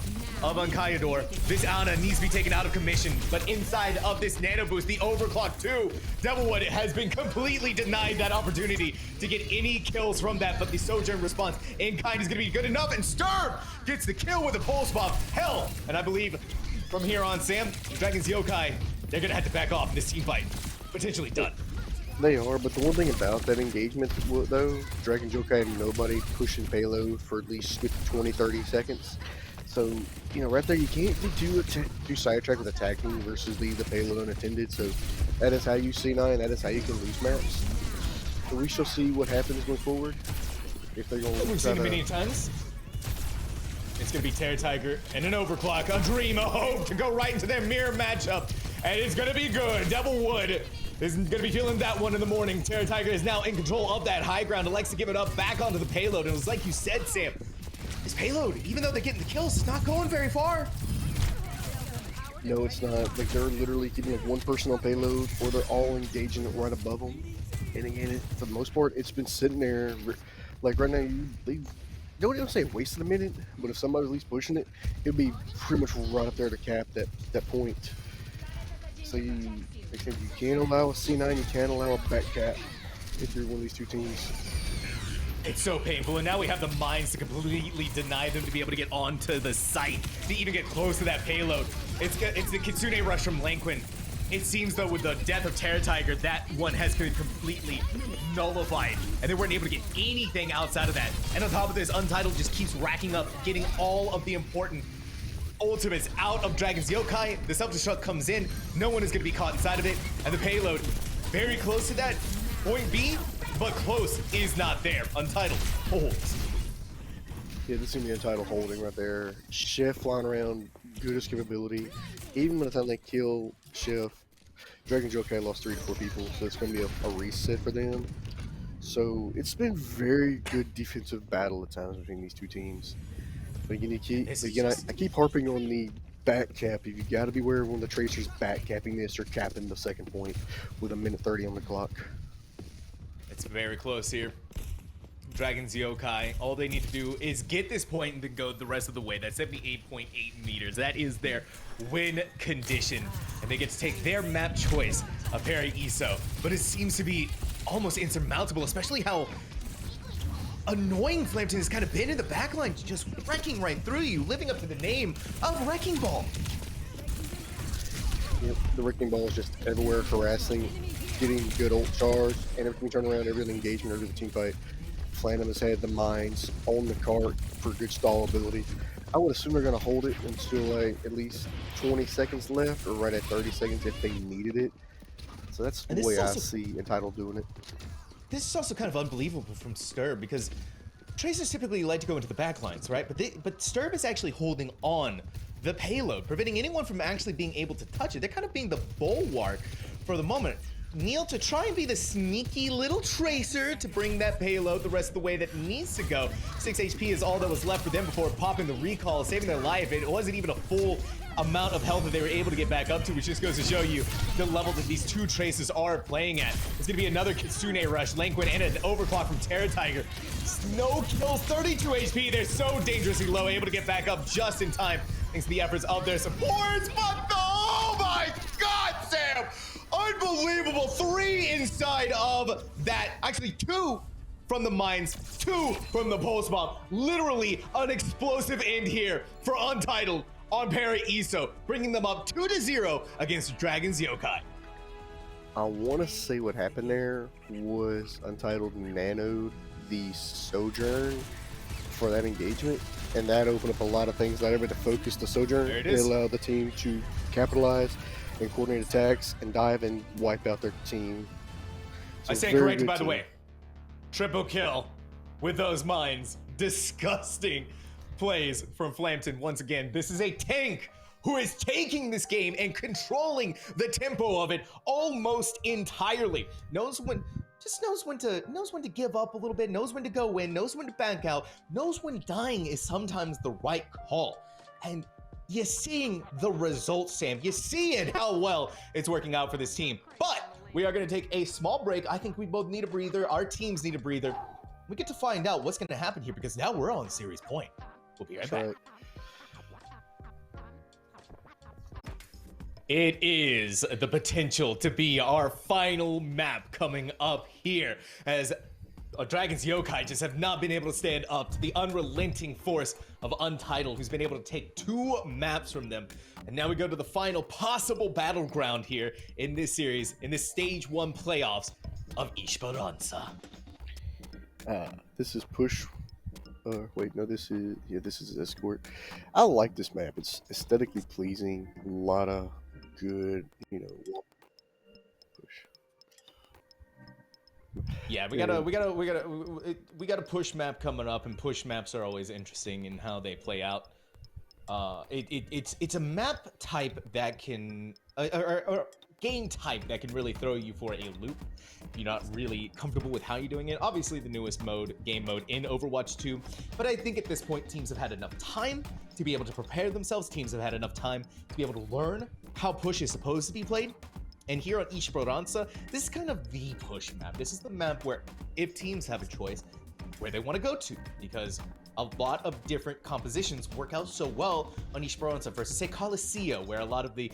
of Unkayador. This Ana needs to be taken out of commission, but inside of this Nano Boost, the Overclock 2, Devilwood has been completely denied that opportunity to get any kills from that, but the Sojourn response in kind is gonna be good enough, and Sturb gets the kill with a pulse bomb. Hell, and I believe from here on, Sam, Dragon's Yokai, they're gonna have to back off in this team fight. Potentially done. They are, but the one thing about that engagement, though, Dragon Yokai had nobody pushing payload for at least 20, 30 seconds. So, you know, right there, you can't do sidetrack with attacking versus leave the payload unattended. So that is how you C9, that is how you can lose maps. So we shall see what happens going forward. If they're going to We've seen it many times. It's going to be Terror Tiger and an Overclock, a dream, a hope to go right into their mirror matchup. And it's going to be good. Devilwood is going to be feeling that one in the morning. Terror Tiger is now in control of that high ground and likes to give it up back onto the payload. And it was like you said, Sam, this payload, even though they're getting the kills, it's not going very far. No, it's not. Like, they're literally keeping like one person on payload, or they're all engaging it right above them. And again, for the most part, it's been sitting there. Like right now, they don't even say wasted a minute, but if somebody's at least pushing it, it'll be pretty much right up there to cap that point. So you can't allow a C9, you can't allow a back cap if you're one of these two teams. It's so painful, and now we have the Mines to completely deny them to be able to get onto the site, to even get close to that payload. It's the Kitsune Rush from Lanquin. It seems, though, with the death of Terror Tiger, that one has been completely nullified, and they weren't able to get anything outside of that. And on top of this, Untitled just keeps racking up, getting all of the important ultimates out of Dragon's Yokai. The self-destruct comes in, no one is going to be caught inside of it, and the payload, very close to that point B, but close is not there. Untitled holds. Yeah, this is going to be Untitled holding right there. Chef flying around, good escapability. Even by the time they kill Chef, Dragon Yokai lost 3 to 4 people, so it's going to be a reset for them. So it's been very good defensive battle at times between these two teams. But again, I keep harping on the back cap. You got to beware when the Tracer's back capping this or capping the second point with 1:30 on the clock. It's very close here. Dragon's Yokai, all they need to do is get this point and then go the rest of the way. That's 78.8 meters. That is their win condition. And they get to take their map choice of Parry ESO. But it seems to be almost insurmountable, especially how annoying Flampton has kind of been in the backline, just wrecking right through you, living up to the name of Wrecking Ball. Yep, the Wrecking Ball is just everywhere, harassing, getting good ult charge, and every time you turn around, every engagement, every team fight, Phantom has had the Mines on the cart for good stall ability. I would assume they're going to hold it until like at least 20 seconds left, or right at 30 seconds if they needed it. So that's the way I see Untitled doing it. This is also kind of unbelievable from Sturb, because Tracers typically like to go into the backlines, right? But Sturb is actually holding on the payload, preventing anyone from actually being able to touch it. They're kind of being the bulwark for the moment. Neil to try and be the sneaky little Tracer to bring that payload the rest of the way that needs to go. 6 HP is all that was left for them before popping the recall, saving their life. It wasn't even a full amount of health that they were able to get back up to, which just goes to show you the level that these two Tracers are playing at. It's going to be another Kitsune Rush, Lanquin, and an Overclock from Terror Tiger. No kills, 32 HP. They're so dangerously low, able to get back up just in time thanks to the efforts of their supports. But oh my God, Sam! Unbelievable. 3 inside of that. Actually, 2 from the Mines, 2 from the Pulse Bomb. Literally an explosive end here for Untitled on Parry Iso, bringing them up 2-0 against Dragon's Yokai. I want to say what happened there was Untitled nanoed the Sojourn for that engagement, and that opened up a lot of things. Not everybody to focus the Sojourn. There it It is. allowed the team to capitalize and coordinate attacks and dive and wipe out their team. So I stand very corrected, good by the team. way. Triple kill with those mines. Disgusting plays from Flampton. Once again, this is a tank who is taking this game and controlling the tempo of it almost entirely. Knows when to give up a little bit, knows when to go in, knows when to back out, knows when dying is sometimes the right call. And you're seeing the results, Sam. You're seeing how well it's working out for this team. But we are going to take a small break. I think we both need a breather. Our teams need a breather. We get to find out what's going to happen here because now we're on series point. We'll be right That's back. right. It is the potential to be our final map coming up here as Dragon's Yokai just have not been able to stand up to the unrelenting force of Untitled, who's been able to take 2 maps from them. And now we go to the final possible battleground here in this series, in this stage 1 playoffs of Esperanza. This is push. Wait, no, this is escort. I like this map. It's aesthetically pleasing. A lot of good, push. Yeah, we got a push map coming up, and push maps are always interesting in how they play out. It's a map type that can or game type that can really throw you for a loop. If you're not really comfortable with how you're doing it. Obviously, the newest game mode in Overwatch 2, but I think at this point, teams have had enough time to be able to prepare themselves. Teams have had enough time to be able to learn how push is supposed to be played. And here on Esperanza, this is kind of the push map. This is the map where, if teams have a choice, where they want to go to, because a lot of different compositions work out so well on Esperanza versus, say, Coliseum, where a lot of the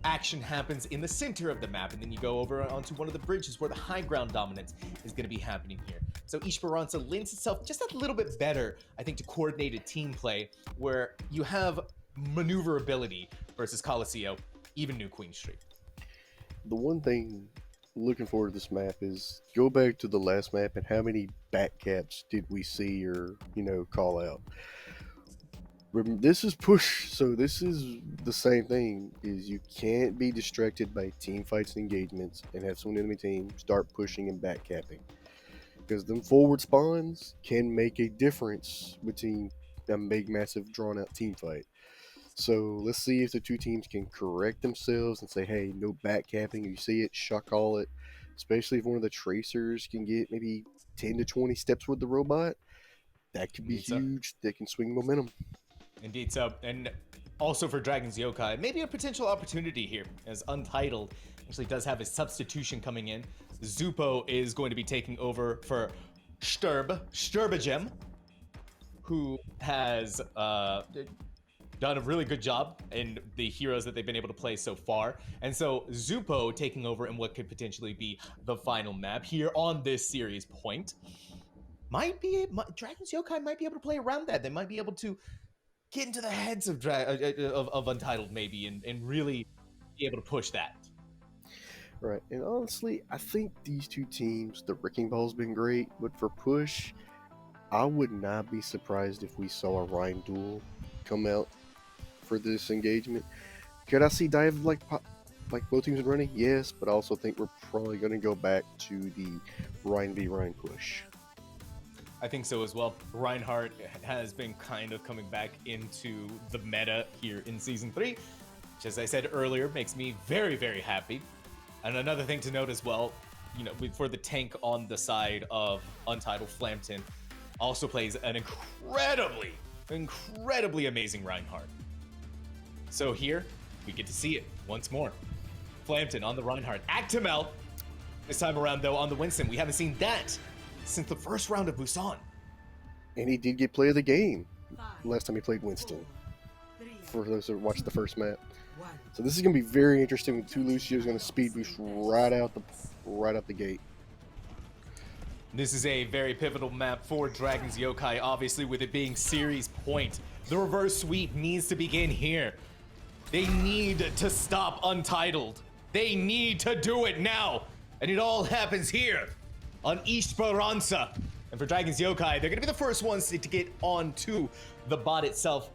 action happens in the center of the map, and then you go over onto one of the bridges where the high ground dominance is going to be happening here. So Esperanza lends itself just a little bit better, I think, to coordinated team play, where you have maneuverability versus Coliseum, even New Queen Street. The one thing looking forward to this map is go back to the last map and how many back caps did we see or call out. This is push, so this is the same thing. Is you can't be distracted by team fights and engagements and have someone enemy team start pushing and back capping, because them forward spawns can make a difference between a big, massive, drawn out team fight. So let's see if the two teams can correct themselves and say, hey, no back capping. You see it, shot call it. Especially if one of the tracers can get maybe 10 to 20 steps with the robot. That could be Indeed so. huge. That can swing momentum. Indeed so. And also for Dragon's Yokai, maybe a potential opportunity here, as Untitled actually does have a substitution coming in. Zupo is going to be taking over for Sturbagem, who has done a really good job in the heroes that they've been able to play so far. And so Zupo taking over in what could potentially be the final map here on this series point. Dragon's Yokai might be able to play around that. They might be able to get into the heads of Untitled maybe and really be able to push that. Right. And honestly, I think these two teams, the Wrecking Ball's been great, but for push, I would not be surprised if we saw a Rhine duel come out for this engagement. Could I see dive like both teams are running? Yes, but I also think we're probably going to go back to the Rhine v Rhine push. I think so as well. Reinhardt has been kind of coming back into the meta here in Season 3, which, as I said earlier, makes me very, very happy. And another thing to note as well, for the tank on the side of Untitled, Flampton also plays an incredibly amazing Reinhardt. So here, we get to see it once more. Flampton on the Reinhardt. Actimel, this time around, though, on the Winston. We haven't seen that since the first round of Busan. And he did get play of the game last time he played Winston, for those that watched the first map. So this is going to be very interesting. Two Lucio's going to speed boost right out the gate. This is a very pivotal map for Dragon's Yokai, obviously, with it being series point. The reverse sweep needs to begin here. They need to stop Untitled. They need to do it now. And it all happens here on Esperanza. And for Dragon's Yokai, they're gonna be the first ones to get onto the bot itself.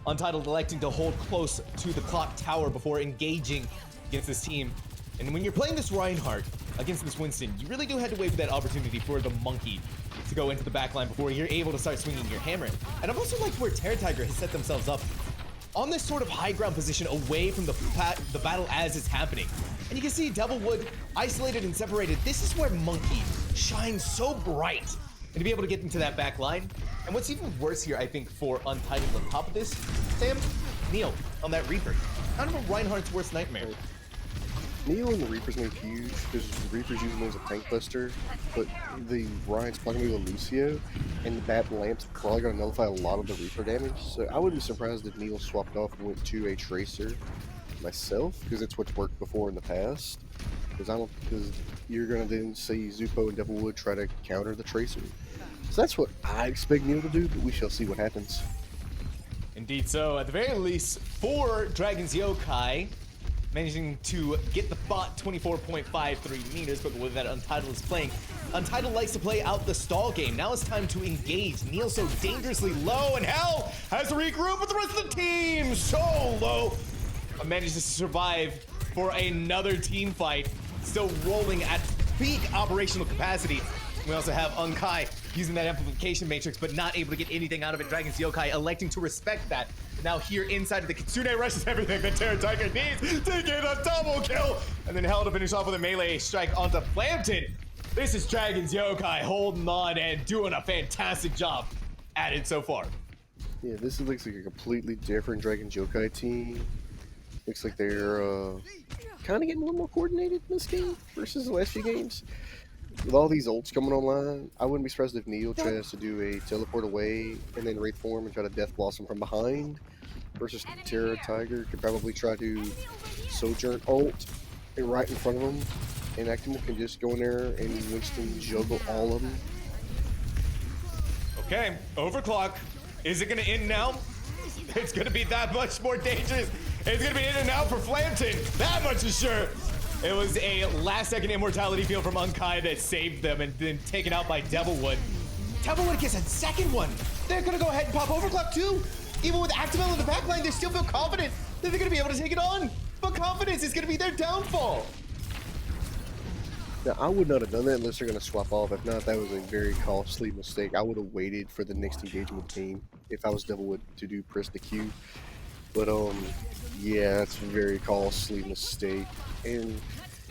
Untitled electing to hold close to the clock tower before engaging against this team. And when you're playing this Reinhardt against this Winston, you really do have to wait for that opportunity for the monkey to go into the backline before you're able to start swinging your hammer. And I've also liked where Terra Tiger has set themselves up on this sort of high ground position away from the battle as it's happening. And you can see Devilwood isolated and separated. This is where Monkey shines so bright. And to be able to get into that back line. And what's even worse here, I think, for Untitled on top of this, Sam, Neil on that Reaper. Kind of a Reinhardt's worst nightmare. Neil and the Reaper's gonna be huge because the Reaper's using those as a tank buster, but the Ryan's probably gonna be with Lucio, and the Bat Lamp's probably gonna nullify a lot of the Reaper damage. So I wouldn't be surprised if Neil swapped off and went to a Tracer myself, because it's what's worked before in the past. Because you're gonna then see Zupo and Devilwood try to counter the Tracer. So that's what I expect Neil to do, but we shall see what happens. Indeed so. At the very least, for Dragon's Yokai, managing to get the bot 24.53 meters, but with that Untitled is playing. Untitled likes to play out the stall game. Now it's time to engage. Neil so dangerously low, and Hell has to regroup with the rest of the team. So low. Manages to survive for another team fight. Still rolling at peak operational capacity. We also have Unkai using that amplification matrix, but not able to get anything out of it. Dragon's Yokai electing to respect that. Now here inside of the Kitsune rushes everything that Terra Tiger needs to get a double kill. And then Hell to finish off with a melee strike onto Flampton. This is Dragon's Yokai holding on and doing a fantastic job at it so far. Yeah, this looks like a completely different Dragon's Yokai team. Looks like they're kind of getting a little more coordinated in this game versus the last few games. With all these ults coming online, I wouldn't be surprised if Neil tries to do a teleport away and then raid form and try to Death Blossom from behind. Versus Terra Tiger could probably try to Sojourn ult and right in front of him. And Actimal can just go in there and Winston juggle all of them. Okay, overclock. Is it gonna end now? It's gonna be that much more dangerous. It's gonna be in and out for Flampton. That much is sure. It was a last-second immortality field from Unkai that saved them and then taken out by Devilwood. Devilwood gets a second one. They're gonna go ahead and pop overclock too. Even with Actimal in the backline, they still feel confident that they're gonna be able to take it on. But confidence is gonna be their downfall. Now, I would not have done that unless they're going to swap off. If not, that was a very costly mistake. I would have waited for the next engagement team if I was Devilwood to do press the Q. But, yeah, that's a very costly mistake. And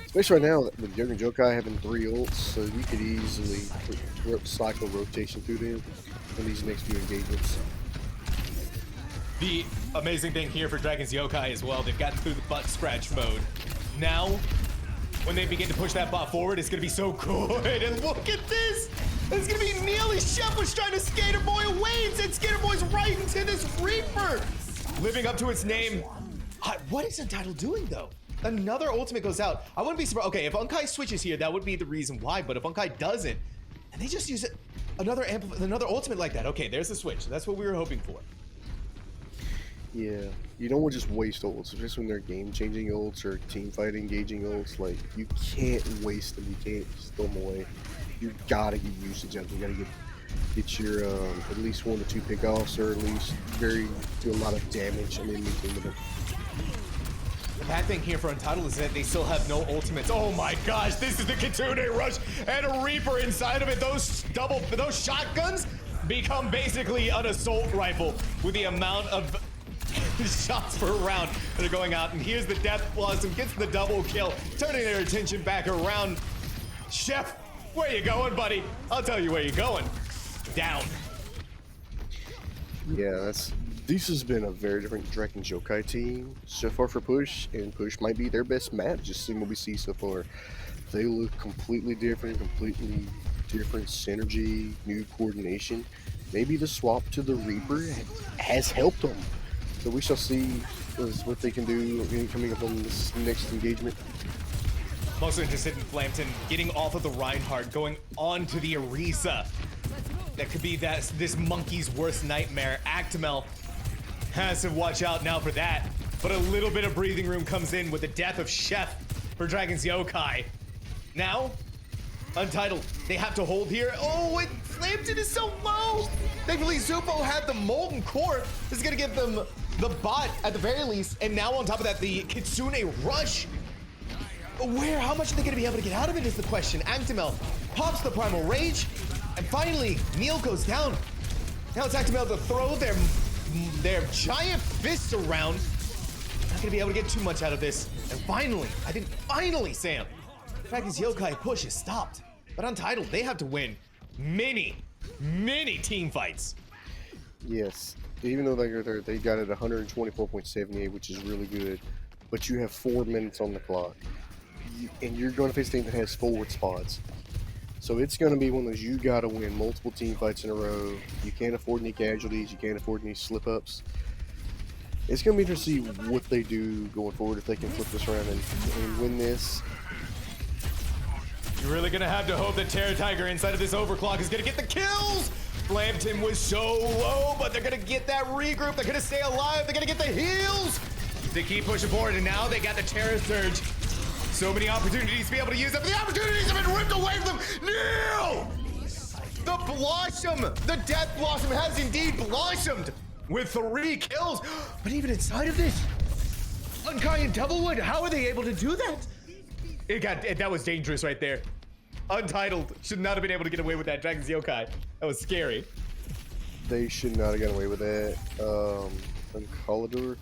especially right now, with Dragon's Yokai having 3 ults, so you could easily cycle rotation through them in these next few engagements. The amazing thing here for Dragon's Yokai as well, they've gotten through the butt scratch mode. Now, when they begin to push that bot forward, it's gonna be so good. And look at this! It's gonna be Neely. Chef was trying to Skater Boy away and sent Skater Boy's right into this Reaper. Living up to its name. What is Untitled doing though? Another ultimate goes out. I wouldn't be surprised. Okay, if Unkai switches here, that would be the reason why. But if Unkai doesn't, and they just use it, another ultimate like that. Okay, there's the switch. That's what we were hoping for. Yeah, you don't want to just waste ults, especially when they're game-changing ults or team-fight engaging ults. Like, you can't waste them. You can't just throw them away. You gotta get usage out of them. You gotta get your at least 1 to 2 pickoffs, or at least do a lot of damage on the enemy team with them. The bad thing here for Untitled is that they still have no ultimates. Oh my gosh, this is the Kitsune rush and a Reaper inside of it. Those shotguns become basically an assault rifle with the amount of shots per round that are going out. And here's the Death Blossom, gets the double kill, turning their attention back around. Chef, where you going, buddy? I'll tell you where you're going. Down. Yeah, this has been a very different Dragon's Yokai team so far for Push, and Push might be their best match, just seeing what we see so far. They look completely different synergy, new coordination. Maybe the swap to the Reaper has helped them. So we shall see what they can do coming up on this next engagement. I'm also interested in Flampton getting off of the Reinhardt, going on to the Orisa. That could be this monkey's worst nightmare. Actimel has to watch out now for that. But a little bit of breathing room comes in with the death of Chef for Dragon's Yokai. Now, Untitled, they have to hold here. Oh, and Flampton is so low. Thankfully, Zupo had the Molten Core. This is gonna give them the bot at the very least. And now on top of that, the Kitsune Rush. How much are they gonna be able to get out of it is the question. Actimel pops the Primal Rage. And finally, Neil goes down. Now it's Actimel to throw their giant fists around. Not gonna be able to get too much out of this. And finally, Sam, Dragon's Yokai push is stopped. But Untitled, they have to win many team fights. Yes, even though they got it 124.78, which is really good, but you have 4 minutes on the clock, and you're going to face a team that has forward spots. So it's going to be one of those, you got to win multiple team fights in a row. You can't afford any casualties. You can't afford any slip-ups. It's going to be interesting to see what they do going forward, if they can flip this around and win this. You're really gonna have to hope that Terra Tiger inside of this overclock is gonna get the kills. Flampton was so low, but they're gonna get that regroup. They're gonna stay alive. They're gonna get the heals. They keep pushing forward, and now they got the Terra Surge. So many opportunities to be able to use them, but the opportunities have been ripped away from them. No! The Blossom, the Death Blossom has indeed blossomed with 3 kills. But even inside of this, Unkai and Doublewood, how are they able to do that? That was dangerous right there. Untitled should not have been able to get away with that. Dragon's Yokai. That was scary. They should not have gotten away with that. Uncalidor,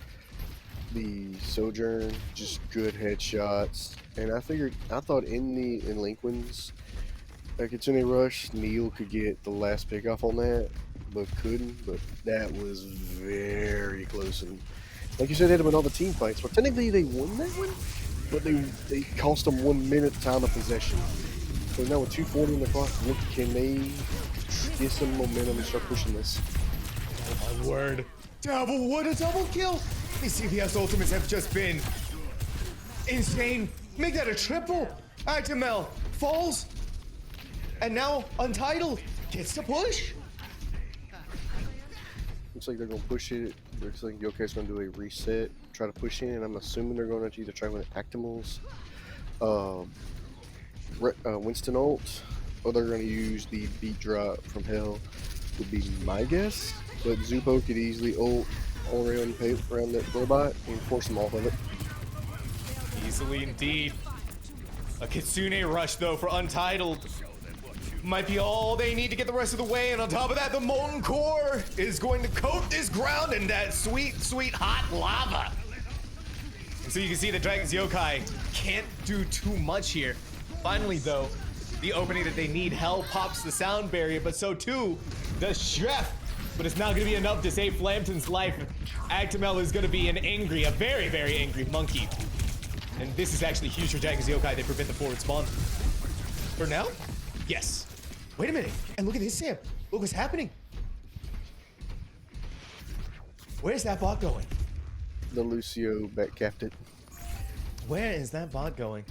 the Sojourn, just good headshots. And I thought in Lincoln's Kitsune Rush, Neil could get the last pick off on that, but couldn't. But that was very close. And like you said, they had win all the team fights. Well, technically they won that one, but they cost them 1 minute time of possession. So now with 2:40 in the clock, can they get some momentum and start pushing this? Oh my word. Doublewood, a double kill. These CPS ultimates have just been insane. Make that a triple. Actimel falls. And now Untitled gets to push. Looks like they're going to push it. Looks like Yokai's going to do a reset, try to push in, and I'm assuming they're going to either try with Actimals, Winston ult, or they're going to use the beat drop from hell, would be my guess. But Zupo could easily ult all around that robot and force them off of it. Easily indeed. A Kitsune Rush though for Untitled might be all they need to get the rest of the way, and on top of that, the Molten Core is going to coat this ground in that sweet hot lava. And so you can see that Dragon's Yokai can't do too much here. Finally though, the opening that they need, Hell pops the sound barrier, but so too does Chef. But it's not going to be enough to save Flampton's life. Actimel is going to be a very, very angry monkey. And this is actually huge for Dragon's Yokai. They prevent the forward spawn. For now, yes. Wait a minute, and look at this, Sam. Look what's happening. Where's that bot going? The Lucio backcapped it. Where is that bot going?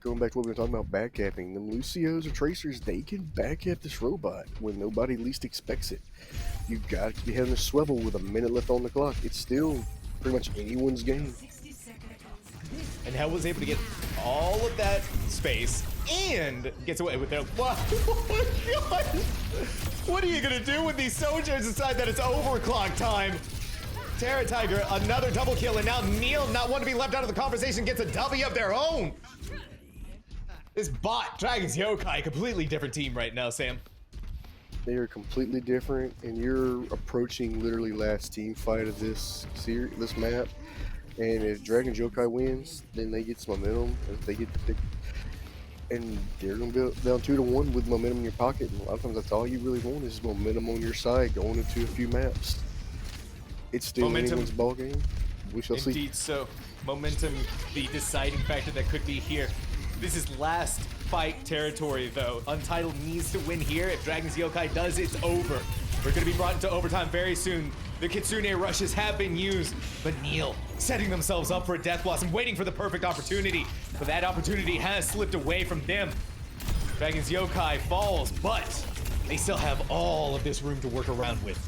Going back to what we were talking about, backcapping. Them Lucios or Tracers, they can backcap this robot when nobody least expects it. You've got to be having a swivel with a minute left on the clock. It's still pretty much anyone's game. And Hell was able to get all of that space and gets away with their. Oh my god! What are you gonna do with these soldiers decide that it's overclock time? Terra Tiger, another double kill, and now Neil, not one to be left out of the conversation, gets a W of their own. This bot, Dragon's Yokai, completely different team right now, Sam. They are completely different, and you're approaching literally last team fight of this map. And if Dragon's Yokai wins, then they get some momentum. If they get the pick, and they're gonna be down 2-1 with momentum in your pocket. And a lot of times, that's all you really want is momentum on your side going into a few maps. It's still anyone's ball game. We shall see. Indeed, so momentum, the deciding factor that could be here. This is last fight territory, though. Untitled needs to win here. If Dragon's Yokai does, it's over. We're gonna be brought into overtime very soon. The Kitsune rushes have been used, but Neil setting themselves up for a Death Blossom, waiting for the perfect opportunity. But that opportunity has slipped away from them. Dragon's Yokai falls, but they still have all of this room to work around with.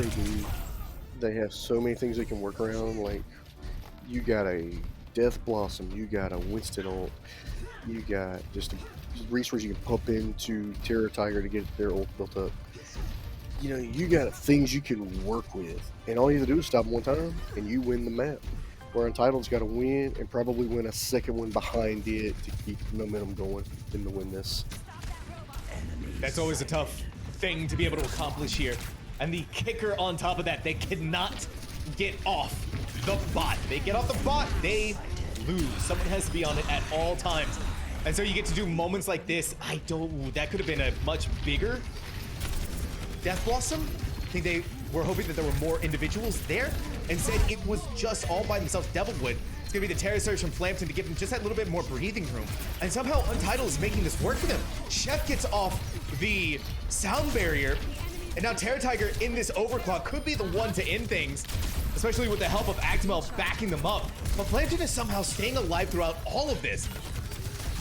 They do. They have so many things they can work around. Like, you got a Death Blossom, you got a Winston ult, you got just a resource you can pump into Terror Tiger to get their ult built up. You know, you got things you can work with, and all you have to do is stop them one time, and you win the map. Where Untitled's got to win, and probably win a second one behind it to keep momentum going and to win this. That's always a tough thing to be able to accomplish here. And the kicker on top of that, they cannot get off the bot. They get off the bot, they lose. Someone has to be on it at all times. And so you get to do moments like this. That could have been a much bigger Death Blossom. I think they were hoping that there were more individuals there. Instead, it was just all by themselves. Devilwood. It's gonna be the Terror Surge from Flampton to give them just that little bit more breathing room. And somehow Untitled is making this work for them. Chef gets off the sound barrier. And now Terror Tiger in this overclock could be the one to end things, especially with the help of Actimel backing them up. But Flampton is somehow staying alive throughout all of this.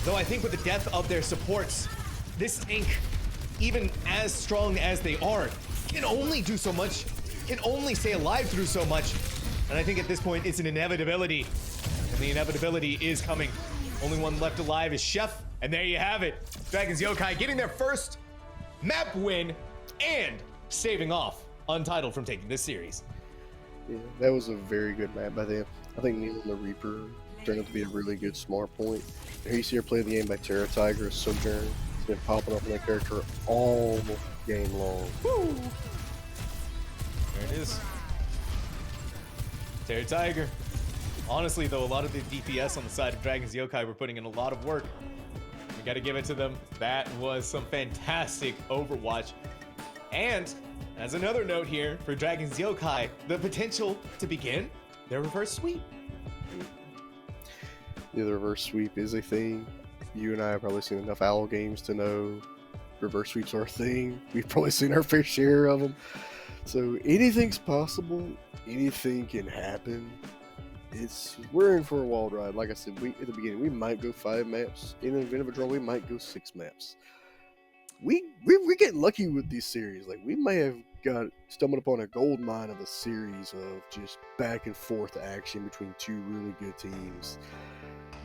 Though I think with the death of their supports, this tank, even as strong as they are, can only do so much, can only stay alive through so much. And I think at this point, it's an inevitability. And the inevitability is coming. Only one left alive is Chef, and there you have it. Dragons Yokai getting their first map win and saving off Untitled from taking this series. Yeah, that was a very good map by them. I think Neil and the Reaper turned out to be a really good smart point. Here you see her play the game by Terra Tiger, Sojourn. It's been popping up in that character all game long. Woo! There it is. Terror Tiger. Honestly, though, a lot of the DPS on the side of Dragons Yokai were putting in a lot of work. We gotta give it to them. That was some fantastic Overwatch. And as another note here for Dragons Yokai, the potential to begin their reverse sweep. Yeah, the reverse sweep is a thing. You and I have probably seen enough OWL games to know reverse sweeps are a thing. We've probably seen our fair share of them. So anything's possible. Anything can happen. We're in for a wild ride. Like I said, at the beginning, we might go 5 maps. In an event of a draw, we might go 6 maps. We get lucky with these series. Like, we may have stumbled upon a gold mine of a series of just back and forth action between 2 really good teams.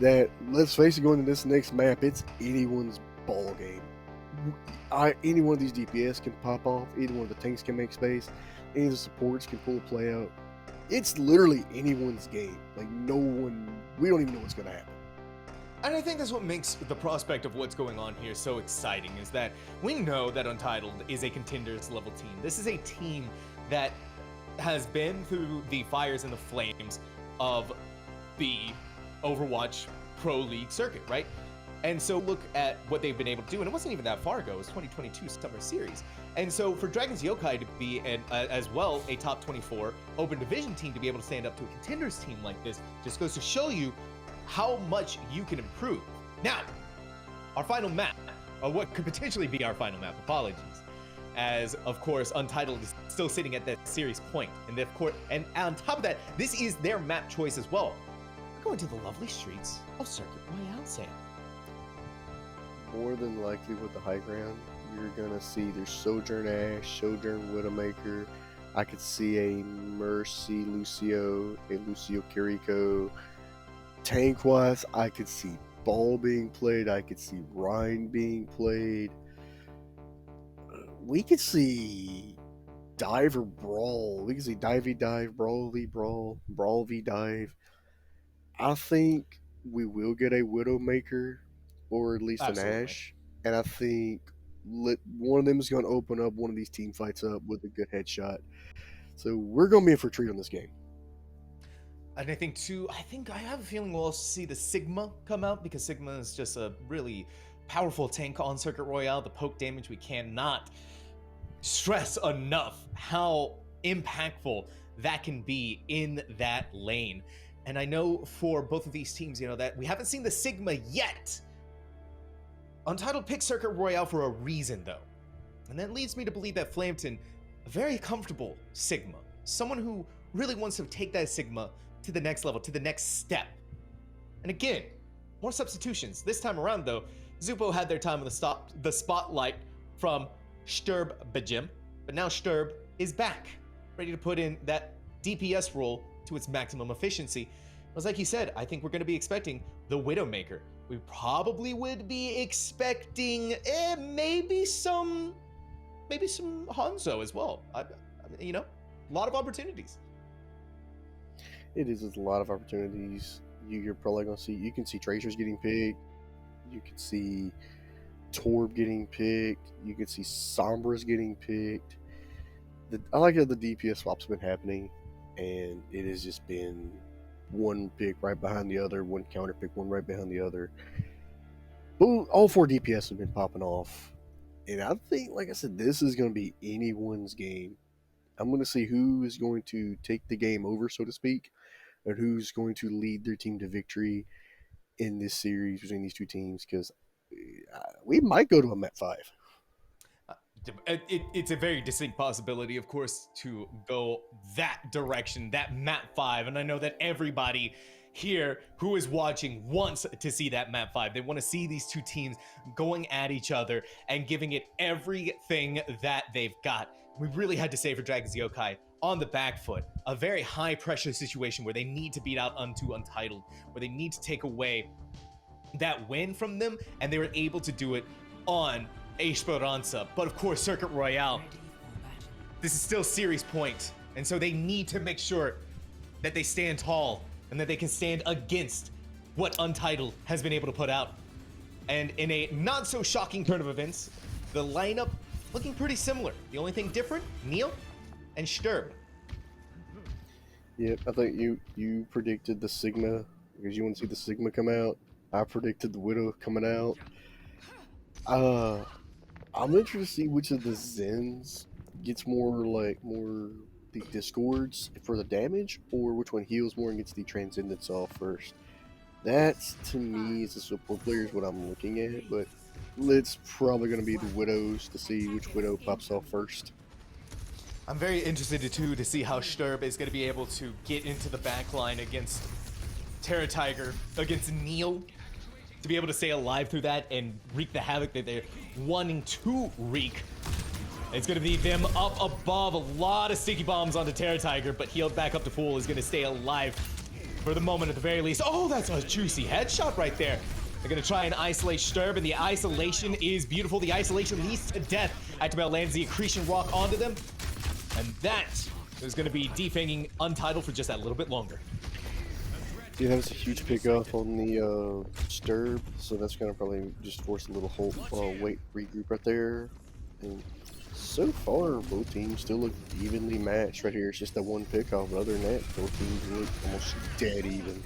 That, let's face it, going to this next map, it's anyone's ball game. Any one of these DPS can pop off. Either one of the tanks can make space. Any of the supports can pull a play out. It's literally anyone's game. Like, we don't even know what's going to happen. And I think that's what makes the prospect of what's going on here so exciting, is that we know that Untitled is a contenders level team. This is a team that has been through the fires and the flames of the Overwatch Pro League circuit, right? And so look at what they've been able to do, and it wasn't even that far ago. It was 2022 Summer Series. And so for Dragons Yokai to be as well a top 24 open division team, to be able to stand up to a contenders team like this, just goes to show you how much you can improve. Now, our final map, or what could potentially be our final map, apologies, as of course Untitled is still sitting at that series point, and on top of that, this is their map choice as well. We're going to the lovely streets of Circuit Royale, Sam. More than likely with the high ground, you're gonna see there's Sojourn Ash, Sojourn Widowmaker. I could see a Mercy Lucio, a Lucio Kiriko. Tank-wise, I could see Ball being played. I could see Rhine being played. We could see Dive or Brawl. We could see Dive v Dive, Brawl v Brawl, Brawl v Dive. I think we will get a Widowmaker, or at least Absolutely. an Ash. And I think one of them is going to open up one of these team fights up with a good headshot. So we're going to be in for a treat on this game. And I think too, I have a feeling we'll also see the Sigma come out, because Sigma is just a really powerful tank on Circuit Royale. The poke damage, we cannot stress enough how impactful that can be in that lane. And I know for both of these teams, that we haven't seen the Sigma yet. Untitled picked Circuit Royale for a reason, though. And that leads me to believe that Flampton, a very comfortable Sigma, someone who really wants to take that Sigma to the next level, to the next step. And again, more substitutions. This time around, though, Zupo had their time in the spotlight from Sturb Bajim, but now Sturb is back. ready to put in that DPS role to its maximum efficiency. Because like you said, I think we're going to be expecting the Widowmaker. We probably would be expecting maybe some Hanzo as well. You know, a lot of opportunities. It is a lot of opportunities. You're probably going to see, you can see Tracers getting picked. You can see Torb getting picked. You can see Sombras getting picked. I like how the DPS swaps have been happening, and it has just been one pick right behind the other, one counter pick, one right behind the other. But all 4 DPS have been popping off. And I think, like I said, this is going to be anyone's game. I'm going to see who is going to take the game over, so to speak, and who's going to lead their team to victory in this series between these two teams, because we might go to a map 5. It's a very distinct possibility, of course, to go that direction, that map 5. And I know that everybody here who is watching wants to see that map 5. They want to see these two teams going at each other and giving it everything that they've got. We really had to say for Dragon's Yokai on the back foot, a very high pressure situation where they need to beat out Untitled, where they need to take away that win from them, and they were able to do it on Esperanza. But of course, Circuit Royale, this is still series point, and so they need to make sure that they stand tall and that they can stand against what Untitled has been able to put out. And in a not so shocking turn of events, the lineup looking pretty similar. The only thing different, Neil and Sturb. Yep, I think you predicted the Sigma because you want to see the Sigma come out. I predicted the Widow coming out. I'm interested to see which of the Zens gets more the Discords for the damage, or which one heals more and gets the Transcendence off first. That's, to me, as a support player, is what I'm looking at, but it's probably going to be the Widows to see which Widow pops off first. I'm very interested to see how Sturb is going to be able to get into the backline against Terra Tiger, against Neil, to be able to stay alive through that and wreak the havoc that they're wanting to wreak. It's going to be them up above, a lot of sticky bombs onto Terra Tiger, but healed back up to full is going to stay alive for the moment at the very least. Oh, that's a juicy headshot right there. They're going to try and isolate Sturb, and the isolation is beautiful. The isolation leads to death. Actimel lands the accretion rock onto them, and that is going to be defanging Untitled for just that little bit longer. Yeah, that was a huge pickup on the Sturb, so that's going to probably just force a little wait regroup right there. And so far, both teams still look evenly matched right here. It's just that one pickoff, but other than that, both teams look almost dead even.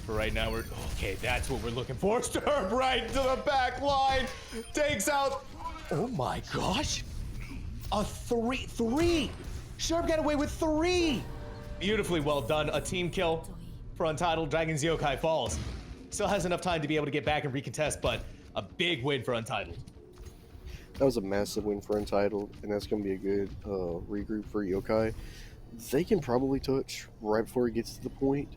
For right now, okay, that's what we're looking for. Sturb right to the back line, takes out, oh my gosh, a three. Sturb got away with 3. Beautifully well done. A team kill for Untitled. Dragon's Yokai falls. Still has enough time to be able to get back and recontest, but a big win for Untitled. That was a massive win for Untitled, and that's going to be a good regroup for Yokai. They can probably touch right before it gets to the point,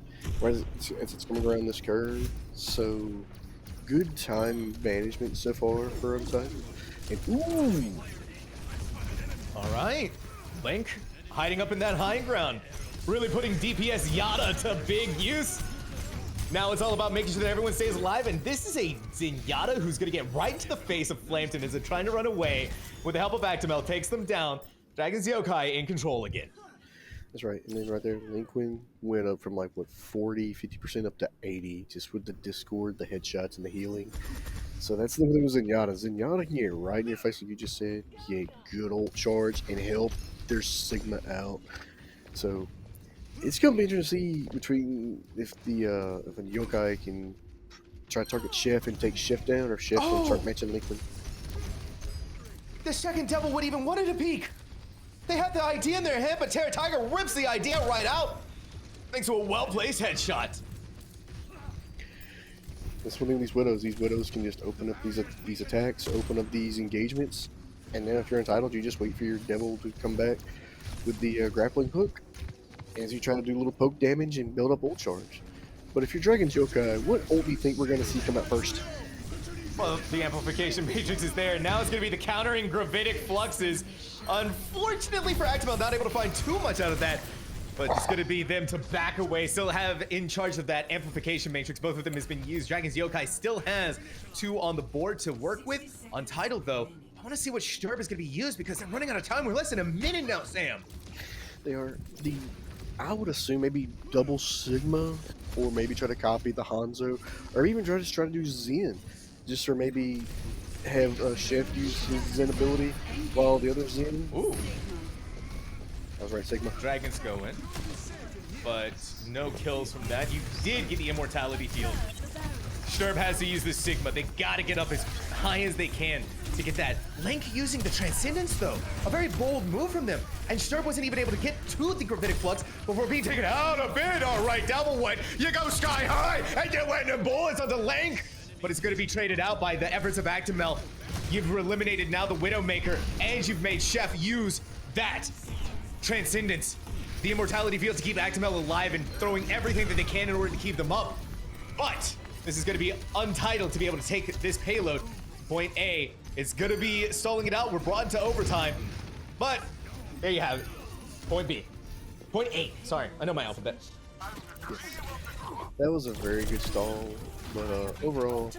right as it's coming around this curve. So, good time management so far for Untitled. And ooh! All right, Link hiding up in that high ground. Really putting DPS Yada to big use. Now it's all about making sure that everyone stays alive, and this is a Zenyatta who's gonna get right to the face of Flampton as they're trying to run away. With the help of Actimel, takes them down. Dragon's Yokai in control again. That's right, and then right there, Linquin went up from 50% up to 80, just with the Discord, the headshots, and the healing. So that's the thing with Zenyatta. Zenyatta can get right in your face, like you just said, get good ult charge, and help their Sigma out. So it's gonna be interesting to see between if a Yokai can try to target Chef and take Chef down, or Chef can start matching Lincoln. The second devil would even wanted to peek. They had the idea in their head, but Terra Tiger rips the idea right out. Thanks to a well-placed headshot. That's one thing with these Widows can just open up these attacks, open up these engagements, and then if you're Entitled, you just wait for your devil to come back with the grappling hook as you try to do a little poke damage and build up ult charge. But if you're Dragon's Yokai, what ult do you think we're going to see come out first? Well, the amplification matrix is there. Now it's going to be the countering gravitic fluxes. Unfortunately for Actimel, not able to find too much out of that. But it's going to be them to back away, still have in charge of that amplification matrix. Both of them has been used. Dragon's Yokai still has 2 on the board to work with. Untitled, though, I want to see what Sturb is going to be used because they're running out of time. We're less than a minute now, Sam. They are I would assume maybe double Sigma, or maybe try to copy the Hanzo, or even try to do Zen, just for maybe have Chef use his Zen ability while the other Zen. Ooh. I was right, Sigma. Dragons go in, but no kills from that. You did get the immortality field. Sturb has to use the Sigma. They gotta get up as high as they can to get that. Link using the Transcendence, though. A very bold move from them. And Sturb wasn't even able to get to the Gravitic Flux before being taken out a bit. All right, double went. You go sky high, and you went in bullets on the Link. But it's gonna be traded out by the efforts of Actimel. You've eliminated now the Widowmaker, and you've made Chef use that Transcendence, the immortality field, to keep Actimel alive and throwing everything that they can in order to keep them up. But this is going to be Untitled to be able to take this payload. Point A is going to be stalling it out. We're brought into overtime. But there you have it. Point B. Point A. Sorry, I know my alphabet. That was a very good stall, but overall,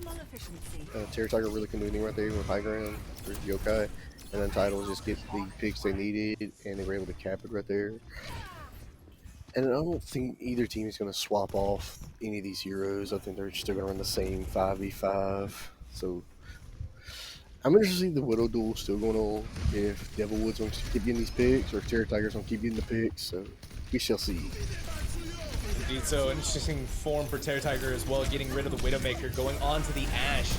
Terror Tiger really couldn't do anything right there with high ground for Yokai. And Untitled just get the picks they needed, and they were able to cap it right there. And I don't think either team is going to swap off any of these heroes. I think they're still going to run the same 5v5. So I'm interested to see the Widow duel still going on. If Devilwood's going to keep getting these picks, or if Terror Tiger's going to keep getting the picks. So we shall see. Indeed, so an interesting form for Terror Tiger as well, getting rid of the Widowmaker, going on to the Ashe.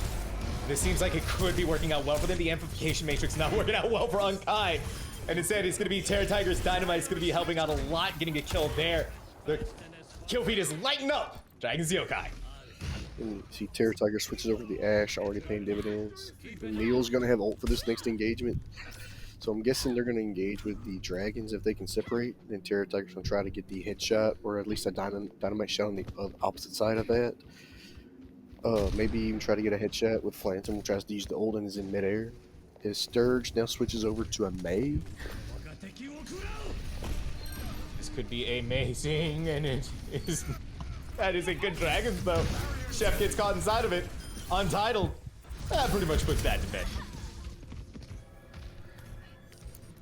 This seems like it could be working out well for them. The amplification matrix not working out well for Unkai. And instead, it's going to be Terror Tiger's Dynamite. It's going to be helping out a lot, getting a kill there. The kill feed is lighting up. Dragon's Yokai. And you see Terror Tiger switches over to the Ashe, already paying dividends. And Neil's going to have ult for this next engagement. So I'm guessing they're going to engage with the Dragons if they can separate. Then Terror Tiger's going to try to get the headshot, or at least a Dynamite shot on the opposite side of that. Maybe even try to get a headshot with Phantom, which tries to use the ult and is in midair. His Sturge now switches over to a Mei. This could be amazing, and it is. That is a good Dragons, though. Chef gets caught inside of it. Untitled. That pretty much puts that to bed.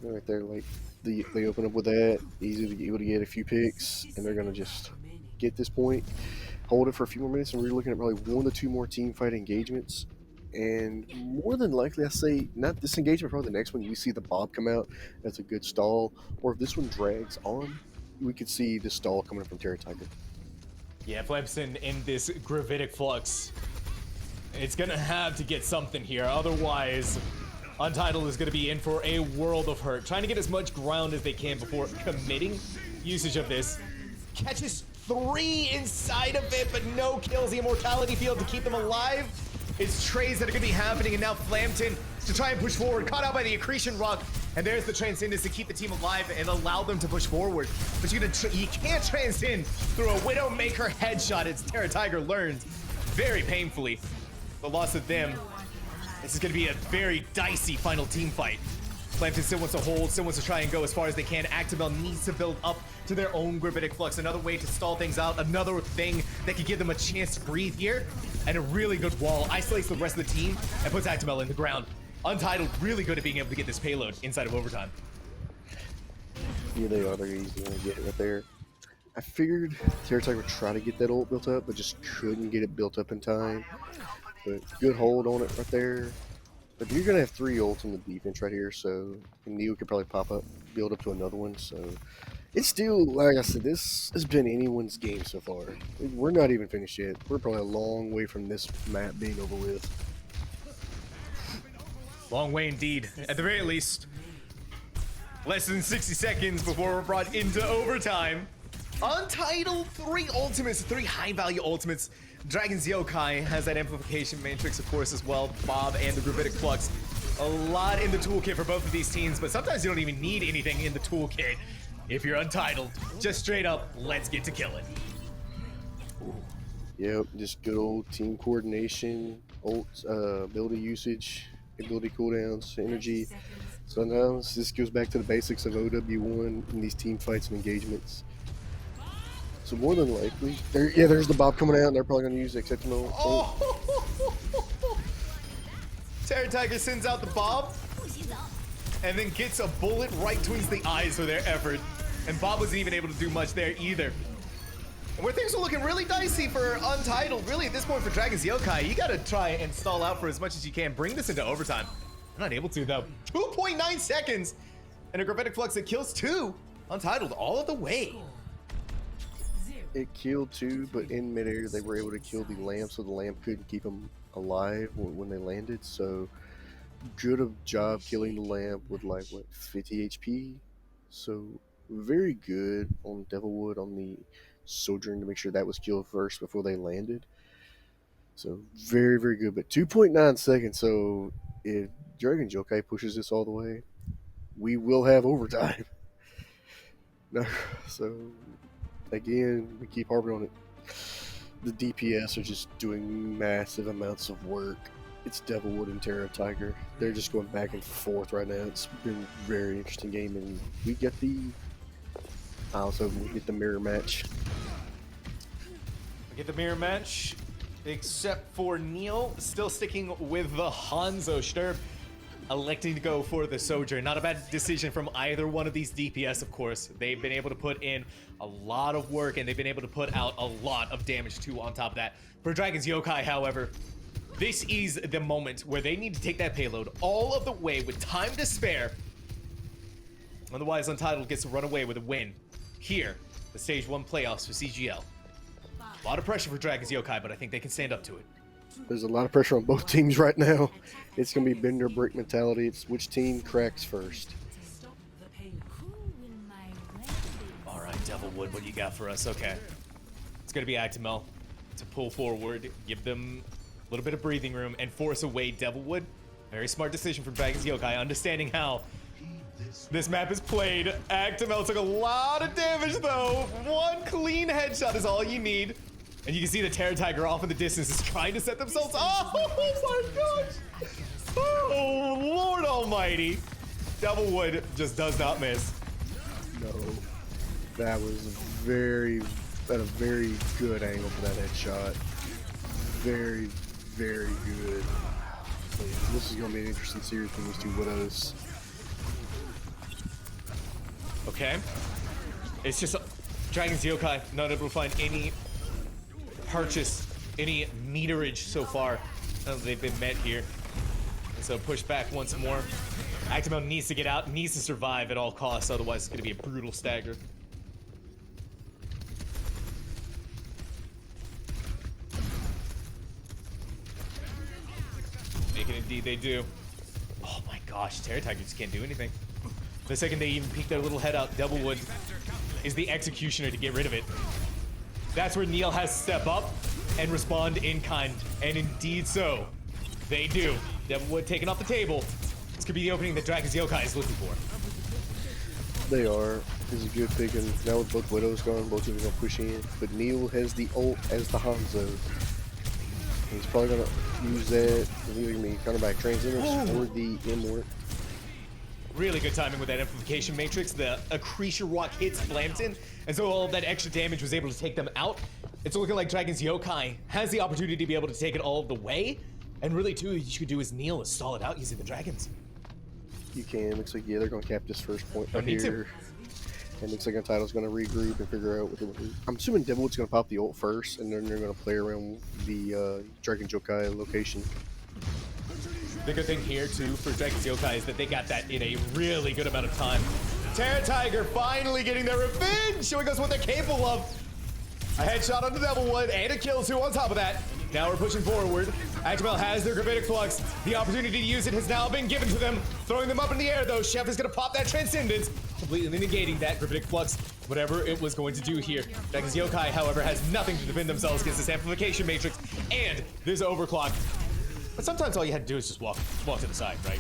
Right there, like they open up with that, easy to be able to get a few picks, and they're gonna just get this point, hold it for a few more minutes, and we're looking at probably 1 to 2 more team fight engagements. And more than likely, I say not this engagement, probably the next one. You see the Bob come out. That's a good stall. Or if this one drags on, we could see the stall coming from Terror Tiger. Yeah, Flemson in this gravitic flux. It's gonna have to get something here, otherwise Untitled is gonna be in for a world of hurt. Trying to get as much ground as they can before committing usage of this. Catches 3 inside of it, but no kills. The immortality field to keep them alive. It's trades that are gonna be happening, and now Flampton to try and push forward, caught out by the accretion rock, and there's the Transcendence to keep the team alive and allow them to push forward. But you can't transcend through a Widowmaker headshot, as Terror Tiger learns very painfully. The loss of them. This is gonna be a very dicey final team fight. Flampton still wants to hold, still wants to try and go as far as they can. Actimel needs to build up to their own gravitic flux. Another way to stall things out, another thing that could give them a chance to breathe here. And a really good wall isolates the rest of the team and puts Actimel in the ground. Untitled really good at being able to get this payload inside of overtime. Yeah, they are. They're easy to get it right there. I figured Terror Tiger would try to get that ult built up, but just couldn't get it built up in time. But good hold on it right there. But you're gonna have 3 ults on the defense right here, so Neil could probably pop up, build up to another one. So it's still, like I said, this has been anyone's game so far. We're not even finished yet. We're probably a long way from this map being over with. Long way indeed. At the very least, less than 60 seconds before we're brought into overtime. Untitled, 3 ultimates, 3 high-value ultimates. Dragon's Yokai has that amplification matrix, of course, as well. Bob and the Gravitic Flux. A lot in the toolkit for both of these teams, but sometimes you don't even need anything in the toolkit if you're Untitled. Just straight up, let's get to killing. Yep, just good old team coordination, ult ability usage, ability cooldowns, energy. Sometimes this goes back to the basics of OW1 in these team fights and engagements. So more than likely, there's the Bob coming out, and they're probably going to use exceptional. Oh! Terror Tiger sends out the Bob, and then gets a bullet right between the eyes for their effort. And Bob wasn't even able to do much there either. And where things are looking really dicey for Untitled, really at this point for Dragon's Yokai, you gotta try and stall out for as much as you can. Bring this into overtime. They're not able to though. 2.9 seconds, and a Gravitic Flux that kills 2. Untitled all of the way. It killed 2, but in midair they were able to kill the lamp, so the lamp couldn't keep them alive when they landed. So good of job killing the lamp with like what 50 HP. So very good on Devilwood on the Sojourn to make sure that was killed first before they landed. So very good. But 2.9 seconds. So if Dragon's Yokai pushes this all the way, we will have overtime. No, so again, we keep harping on it. The DPS are just doing massive amounts of work. It's Devilwood and Terra Tiger. They're just going back and forth right now. It's been a very interesting game, and we get the also we get the mirror match. We get the mirror match, except for Neil still sticking with the Hanzo. Sturb electing to go for the Sojourn. Not a bad decision from either one of these DPS, of course. They've been able to put in a lot of work, and they've been able to put out a lot of damage too on top of that. For Dragon's Yokai, however, this is the moment where they need to take that payload all of the way with time to spare. Otherwise, Untitled gets to run away with a win. Here, the Stage 1 playoffs for CGL. A lot of pressure for Dragon's Yokai, but I think they can stand up to it. There's a lot of pressure on both teams right now. It's going to be bend or break mentality. It's which team cracks first. All right, Devilwood, what do you got for us? Okay. It's going to be Actimel to pull forward, give them a little bit of breathing room, and force away Devilwood. Very smart decision from Dragon's Yokai, understanding how this map is played. Actimel took a lot of damage, though. One clean headshot is all you need. And you can see the Terror Tiger off in the distance is trying to set themselves. Oh my gosh! Oh, Lord Almighty. Devilwood just does not miss. No, that was at a very good angle for that headshot. Very good. This is going to be an interesting series from these two Widows. Okay. It's just Dragon's Yokai not able to find any purchase, any meterage so far. They've been met here. And so push back once more. Actimel needs to get out, needs to survive at all costs, otherwise it's going to be a brutal stagger. Make it indeed they do. Oh my gosh, Terror Tiger just can't do anything. The second they even peek their little head out, Devilwood is the executioner to get rid of it. That's where Neil has to step up and respond in kind, and indeed so, they do. Devilwood taken off the table. This could be the opening that Dragon's Yokai is looking for. They are. This is a good pick, and now with both Widows gone, both of them are going to push in. But Neil has the ult as the Hanzo. He's probably going to use that to either be counterback transcendence or the M-Work. Really good timing with that amplification matrix. The Accretion Rock hits Flampton, and so all of that extra damage was able to take them out. It's looking like Dragon's Yokai has the opportunity to be able to take it all the way. And really, too, what you could do is Neil is stall it out using the Dragons. You can. Looks like, yeah, they're going to cap this first point Don't right need here. And looks like Untitled's going to regroup and figure out what they want to do. I'm assuming Devilwood's going to pop the ult first, and then they're going to play around the Dragon's Yokai location. The good thing here, too, for Dragon's Yokai is that they got that in a really good amount of time. Terror Tiger finally getting their revenge, showing us what they're capable of. A headshot on the Devilwood and a kill, too, on top of that. Now we're pushing forward. Actimel has their Gravitic Flux. The opportunity to use it has now been given to them. Throwing them up in the air, though. Chef is going to pop that Transcendence, completely negating that Gravitic Flux, whatever it was going to do here. Dragon's Yokai, however, has nothing to defend themselves against this Amplification Matrix and this Overclock. But sometimes all you had to do is just walk to the side, right?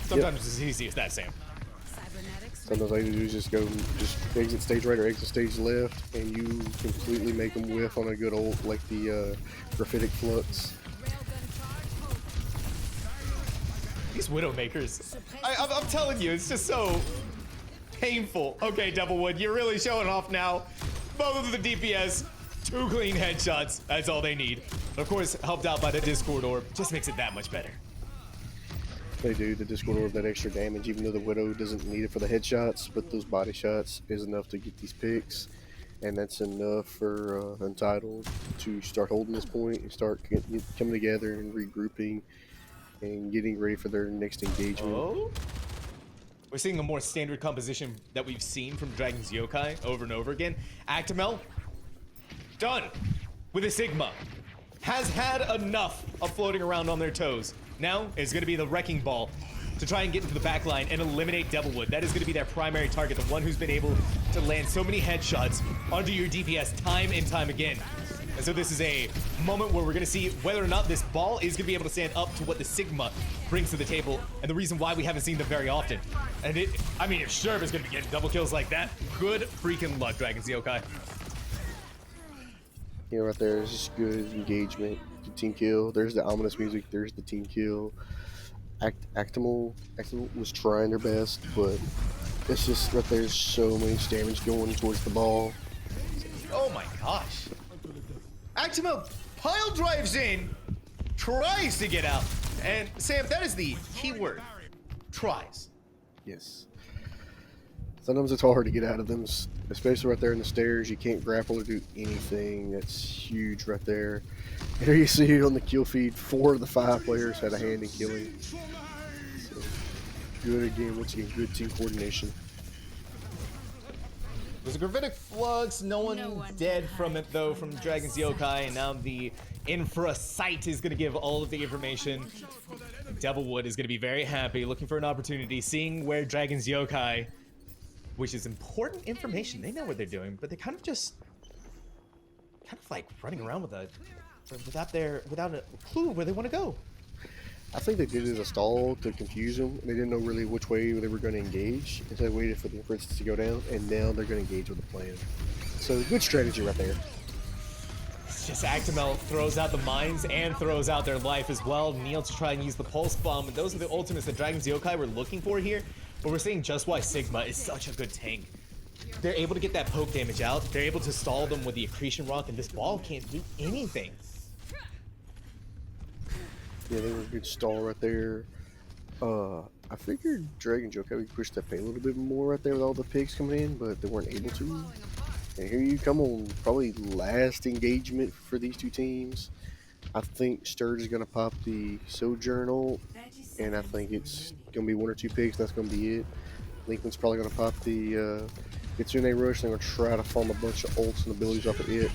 Sometimes it's as easy as that, Sam. Sometimes all you do is just exit stage right or exit stage left, and you completely make them whiff on a good ult like the Gravitic Flux. those Widowmakers. I'm telling you, it's just so painful. Okay, Devilwood, you're really showing off now. Both of the DPS, 2 clean headshots. That's all they need. Of course, helped out by the Discord Orb, just makes it that much better. They do, the Discord Orb, that extra damage, even though the Widow doesn't need it for the headshots, but those body shots is enough to get these picks. And that's enough for Untitled to start holding this point and start coming together and regrouping and getting ready for their next engagement. Oh? We're seeing a more standard composition that we've seen from Dragon's Yokai over and over again. Actimel, done with a Sigma. Has had enough of floating around on their toes. Now it's going to be the Wrecking Ball to try and get into the back line and eliminate Devilwood. That is going to be their primary target, the one who's been able to land so many headshots onto your DPS time and time again. And so this is a moment where we're going to see whether or not this ball is going to be able to stand up to what the Sigma brings to the table, and the reason why we haven't seen them very often. And I mean, if Sherb is going to be getting double kills like that, good freaking luck, Dragon's Yokai. You know, right there is just good engagement, good team kill. There's the ominous music, there's the team kill. Actimel was trying their best, but it's just that there's so much damage going towards the ball. Oh my gosh. Actimel pile drives in, tries to get out. And Sam, that is the key word. Tries. Yes. Sometimes it's hard to get out of them, especially right there in the stairs. You can't grapple or do anything. That's huge right there. Here you see it on the kill feed. 4 of the 5 players had a hand in killing. So, good again, once again, good team coordination. There's a gravitic flux, no one dead from it though, from Dragon's Yokai, and now the infra site is going to give all of the information. Devilwood is going to be very happy, looking for an opportunity, seeing where Dragon's Yokai, which is important information, they know what they're doing, but they're kind of like running around without a clue where they want to go. I think they did it as a stall to confuse them. They didn't know really which way they were going to engage, and so they waited for the inferences to go down, and now they're going to engage with a plan. So good strategy right there. It's just Actimel throws out the mines and throws out their life as well. Neil to try and use the pulse bomb, and those are the ultimates that Dragon's Yokai were looking for here. But we're seeing just why Sigma is such a good tank. They're able to get that poke damage out. They're able to stall them with the accretion rock, and this ball can't do anything. Yeah, they were a good stall right there. I figured Dragon's Yokai would push that pay a little bit more right there with all the picks coming in, but they weren't able to. And here you come on probably last engagement for these two teams. I think Sturge is going to pop the Sojourn, and I think it's going to be 1 or 2 picks. That's going to be it. Lincoln's probably going to pop the Kitsune Rush. They're going to try to farm a bunch of ults and abilities off of it.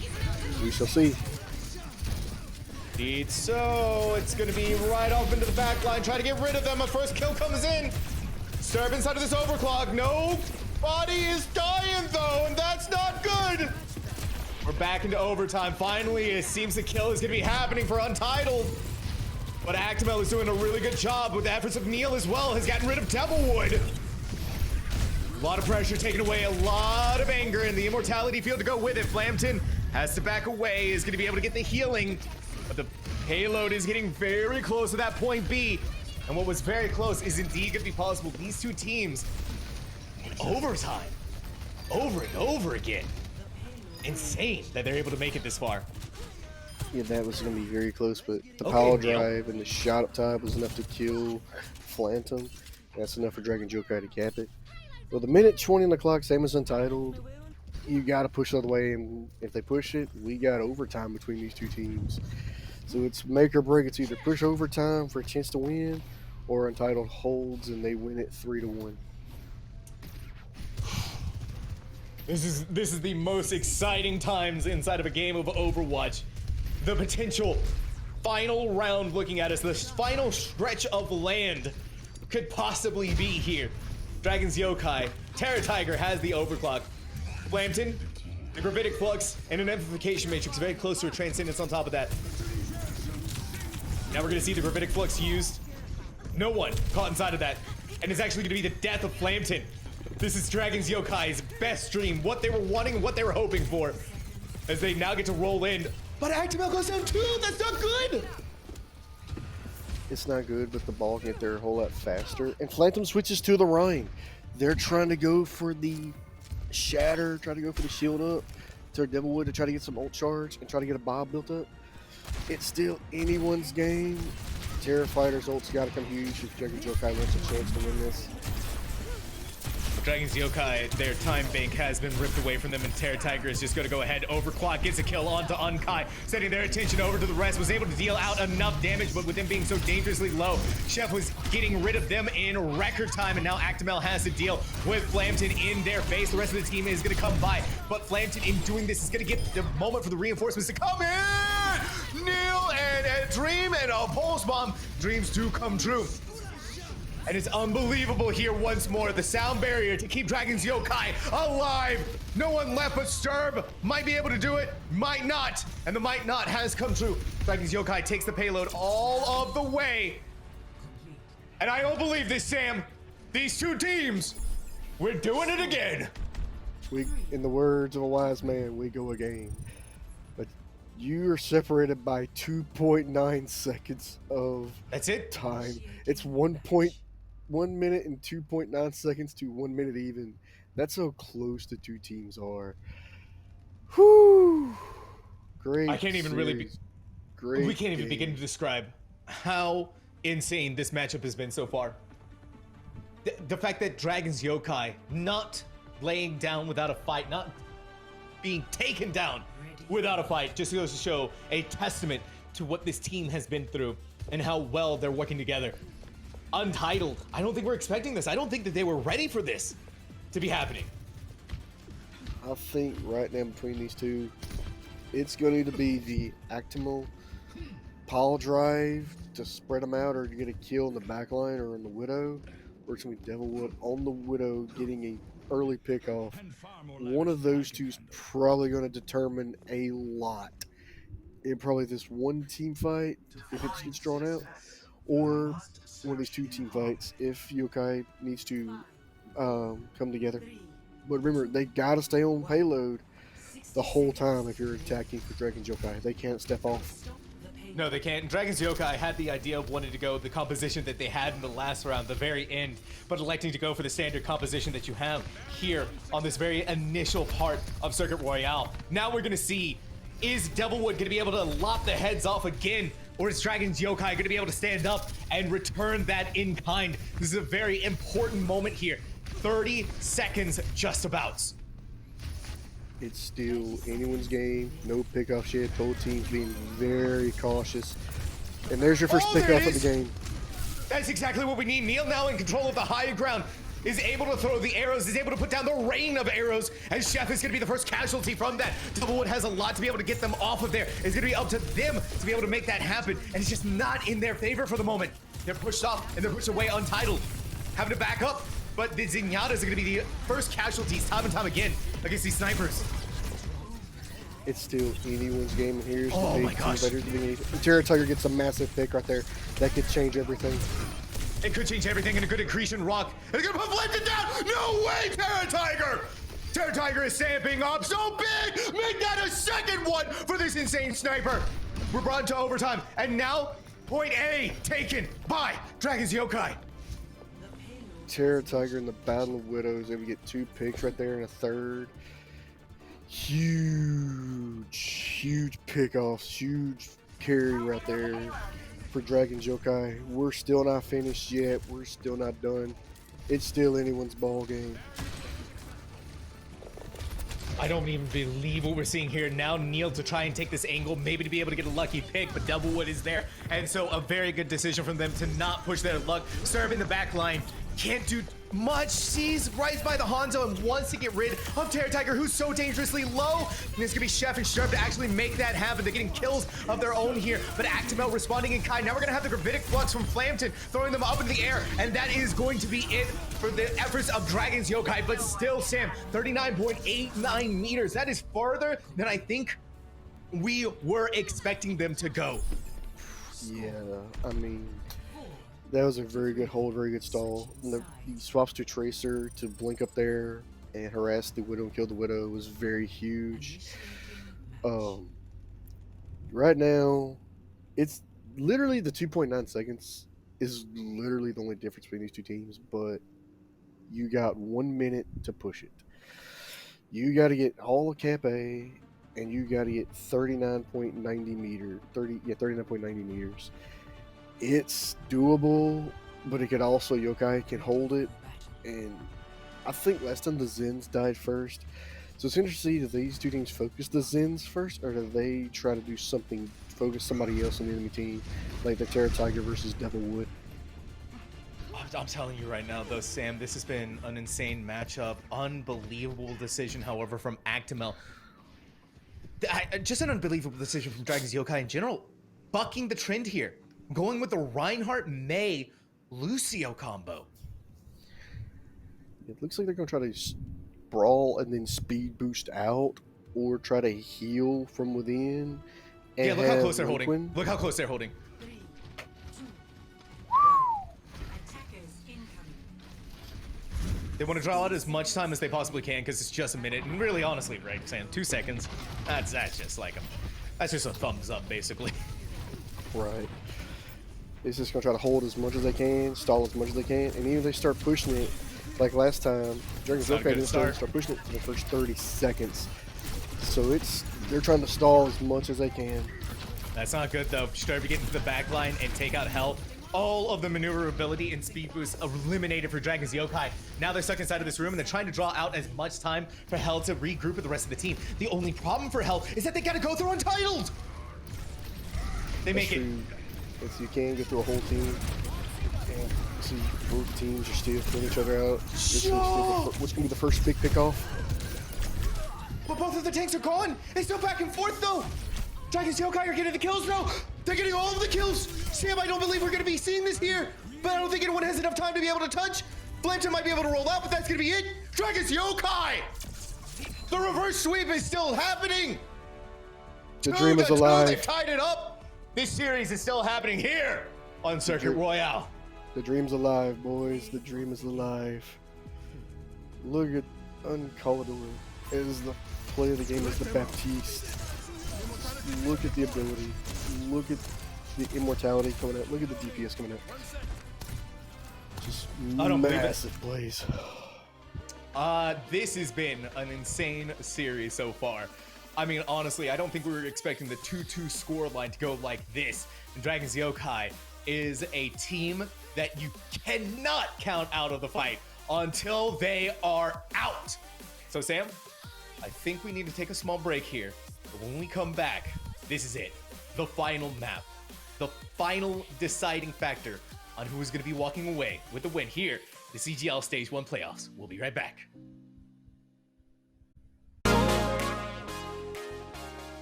We shall see. Indeed so. It's going to be right off into the back line, trying to get rid of them. A first kill comes in. Sturb inside of this overclock. No. Body is dying though, and that's not good. We're back into overtime. Finally, it seems the kill is going to be happening for Untitled. But Actimel is doing a really good job with the efforts of Neil as well. Has gotten rid of Devilwood. A lot of pressure taken away, a lot of anger, and the immortality field to go with it. Flampton has to back away, is going to be able to get the healing. But the payload is getting very close to that point B. And what was very close is indeed going to be possible. These two teams, in overtime, over and over again. Insane that they're able to make it this far. Yeah, that was going to be very close, but the power drive and the shot up top was enough to kill Phantom. That's enough for Dragon's Yokai to cap it. Well, the minute 20 on the clock, same as Untitled. You got to push the other way, and if they push it, we got overtime between these two teams. So it's make or break. It's either push overtime for a chance to win, or Untitled holds and they win it 3-1. This is the most exciting times inside of a game of Overwatch. The potential final round looking at us, the final stretch of land could possibly be here. Dragon's Yokai, Terra Tiger has the overclock. Flampton, the gravitic flux, and an amplification matrix very close to a transcendence on top of that. Now we're gonna see the gravitic flux used. No one caught inside of that. And it's actually gonna be the death of Flampton. This is Dragon's Yokai's best stream, what they were wanting and what they were hoping for. As they now get to roll in. But Actimel goes down too, that's not good! It's not good, but the ball can get there a whole lot faster. And Phantom switches to the Rhine. They're trying to go for the Shatter, try to go for the shield up to Devilwood to try to get some ult charge and try to get a Bob built up. It's still anyone's game. Terrifighter's ult's got to come huge if Dragon's Yokai wants a chance to win this. Dragon's Yokai, their time bank has been ripped away from them, and Terra Tiger is just going to go ahead, overclock, gets a kill onto Unkai, setting their attention over to the rest, was able to deal out enough damage, but with them being so dangerously low, Chef was getting rid of them in record time, and now Actimel has to deal with Flampton in their face. The rest of the team is going to come by, but Flampton, in doing this, is going to get the moment for the reinforcements to come in! Neil and a Dream and a Pulse Bomb. Dreams do come true. And it's unbelievable here once more. The sound barrier to keep Dragon's Yokai alive. No one left but Sturb. Might be able to do it, might not. And the might not has come true. Dragon's Yokai takes the payload all of the way. And I don't believe this, Sam. These two teams, we're doing it again. We, in the words of a wise man, we go again. But you are separated by 2.9 seconds of That's it. time. It's 1 minute and 2.9 seconds to 1 minute even. That's how close the two teams are. Whew. Great. I can't even really be. Great. We can't even begin to describe how insane this matchup has been so far. The fact that Dragon's Yokai not laying down without a fight, not being taken down without a fight, just goes to show a testament to what this team has been through and how well they're working together. Untitled, I don't think we're expecting this. I don't think that they were ready for this to be happening. I think right now between these two, it's going to be the Actimal pile drive to spread them out or to get a kill in the back line or on the Widow. Or it's going to be Devilwood on the Widow getting a early pick off. One of those two is probably going to determine a lot. In probably this one team fight, if it gets drawn out, or one of these two team fights if Yokai needs to come together. But remember, they gotta stay on payload the whole time if you're attacking for Dragon's Yokai. They can't step off. No, they can't. Dragon's Yokai had the idea of wanting to go the composition that they had in the last round, the very end, but electing to go for the standard composition that you have here on this very initial part of Circuit Royale. Now we're gonna see, is Devilwood gonna be able to lop the heads off again? Or is Dragon's Yokai going to be able to stand up and return that in kind? This is a very important moment here. 30 seconds just about. It's still anyone's game. No pickoffs yet. Both teams being very cautious. And there's your first pickoff of the game. That's exactly what we need. Neil now in control of the high ground. Is able to throw the arrows, is able to put down the rain of arrows, and Chef is going to be the first casualty from that. Devilwood has a lot to be able to get them off of there. It's going to be up to them to be able to make that happen, and it's just not in their favor for the moment. They're pushed off, and they're pushed away Untitled. Having to back up, but the Zenyatta's are going to be the first casualties time and time again against these snipers. It's still anyone's game, and here's Oh the my big gosh. team better. Terra Tiger gets a massive pick right there. That could change everything. It could change everything in a good accretion rock. And they're gonna put Flampton down! No way, Terra Tiger! Terra Tiger is stamping up so big! Make that a second one for this insane sniper! We're brought into overtime, and now, point A taken by Dragon's Yokai. Terra Tiger in the Battle of Widows, able to get 2 picks right there and a third. Huge pickoffs, huge carry right there for Dragon's Yokai. We're still not finished yet. We're still not done. It's still anyone's ball game. I don't even believe what we're seeing here. Now Neil to try and take this angle, maybe to be able to get a lucky pick, but Devilwood is there. And so a very good decision from them to not push their luck. Serve in the back line. Can't do much. Sees right by the Hanzo and wants to get rid of Terra Tiger, who's so dangerously low. And it's gonna be Chef and Sharp to actually make that happen. They're getting kills of their own here, but Actimel responding in kind. Now we're gonna have the Gravitic Flux from Flampton, throwing them up in the air, and that is going to be it for the efforts of Dragon's Yokai. But still, Sam, 39.89 meters. That is farther than I think we were expecting them to go. Yeah, I mean, that was a very good hold, very good stall. And he swaps to Tracer to blink up there and harass the Widow and kill the Widow. It was very huge. Right now, it's literally the 2.9 seconds is literally the only difference between these two teams, but you got 1 minute to push it. You got to get all of Cap A, and you got to get 39.90 meter, 39.90 meters. It's doable, but it could also Yokai can hold it, and I think last time the Zens died first. So it's interesting to see, do these two teams focus the Zens first, or do they try to do something, focus somebody else on the enemy team, like the Terra Tiger versus Devilwood? I'm telling you right now, though, Sam, this has been an insane matchup. Unbelievable decision, however, from Actimel. Just an unbelievable decision from Dragon's Yokai in general. Bucking the trend here. Going with the Reinhardt May Lucio combo. It looks like they're going to try to brawl and then speed boost out, or try to heal from within. And Yeah, look how close they're Liquid. holding. Look how close they're holding. 3, 2, 1. Attackers incoming. They want to draw out as much time as they possibly can because it's just a minute. And really, honestly, right, Sam, 2 seconds. That's just like that's just a thumbs up, basically. Right. It's just going to try to hold as much as they can, stall as much as they can, and even if they start pushing it, like last time, Dragon's Not a Yokai good didn't start. start pushing it for the first 30 seconds. So they're trying to stall as much as they can. That's not good, though. Start to get into the back line and take out Hell. All of the maneuverability and speed boost eliminated for Dragon's Yokai. Now they're stuck inside of this room and they're trying to draw out as much time for Hell to regroup with the rest of the team. The only problem for Hell is that they gotta go through Untitled! They make it. If you can get through a whole team, and see both teams are still filling each other out. What's going to be the first big pick-off? But both of the tanks are gone. It's still back and forth, though. Dragon's Yokai are getting the kills now. They're getting all of the kills. Sam, I don't believe we're going to be seeing this here. But I don't think anyone has enough time to be able to touch. Flampton might be able to roll out, but that's going to be it. Dragon's Yokai. The reverse sweep is still happening. The dream is alive. They've tied it up. This series is still happening here on Circuit Royale. The dream's alive, boys. The dream is alive. Look at Uncallador. It is the play of the game is the Baptiste. Look at the ability. Look at the immortality coming out. Look at the DPS coming out. Just I don't believe it. massive plays. This has been an insane series so far. I mean, honestly, I don't think we were expecting the 2-2 score line to go like this. And Dragon's Yokai is a team that you cannot count out of the fight until they are out. So, Sam, I think we need to take a small break here. But when we come back, this is it. The final map. The final deciding factor on who is going to be walking away with the win here. The CGL Stage 1 playoffs. We'll be right back.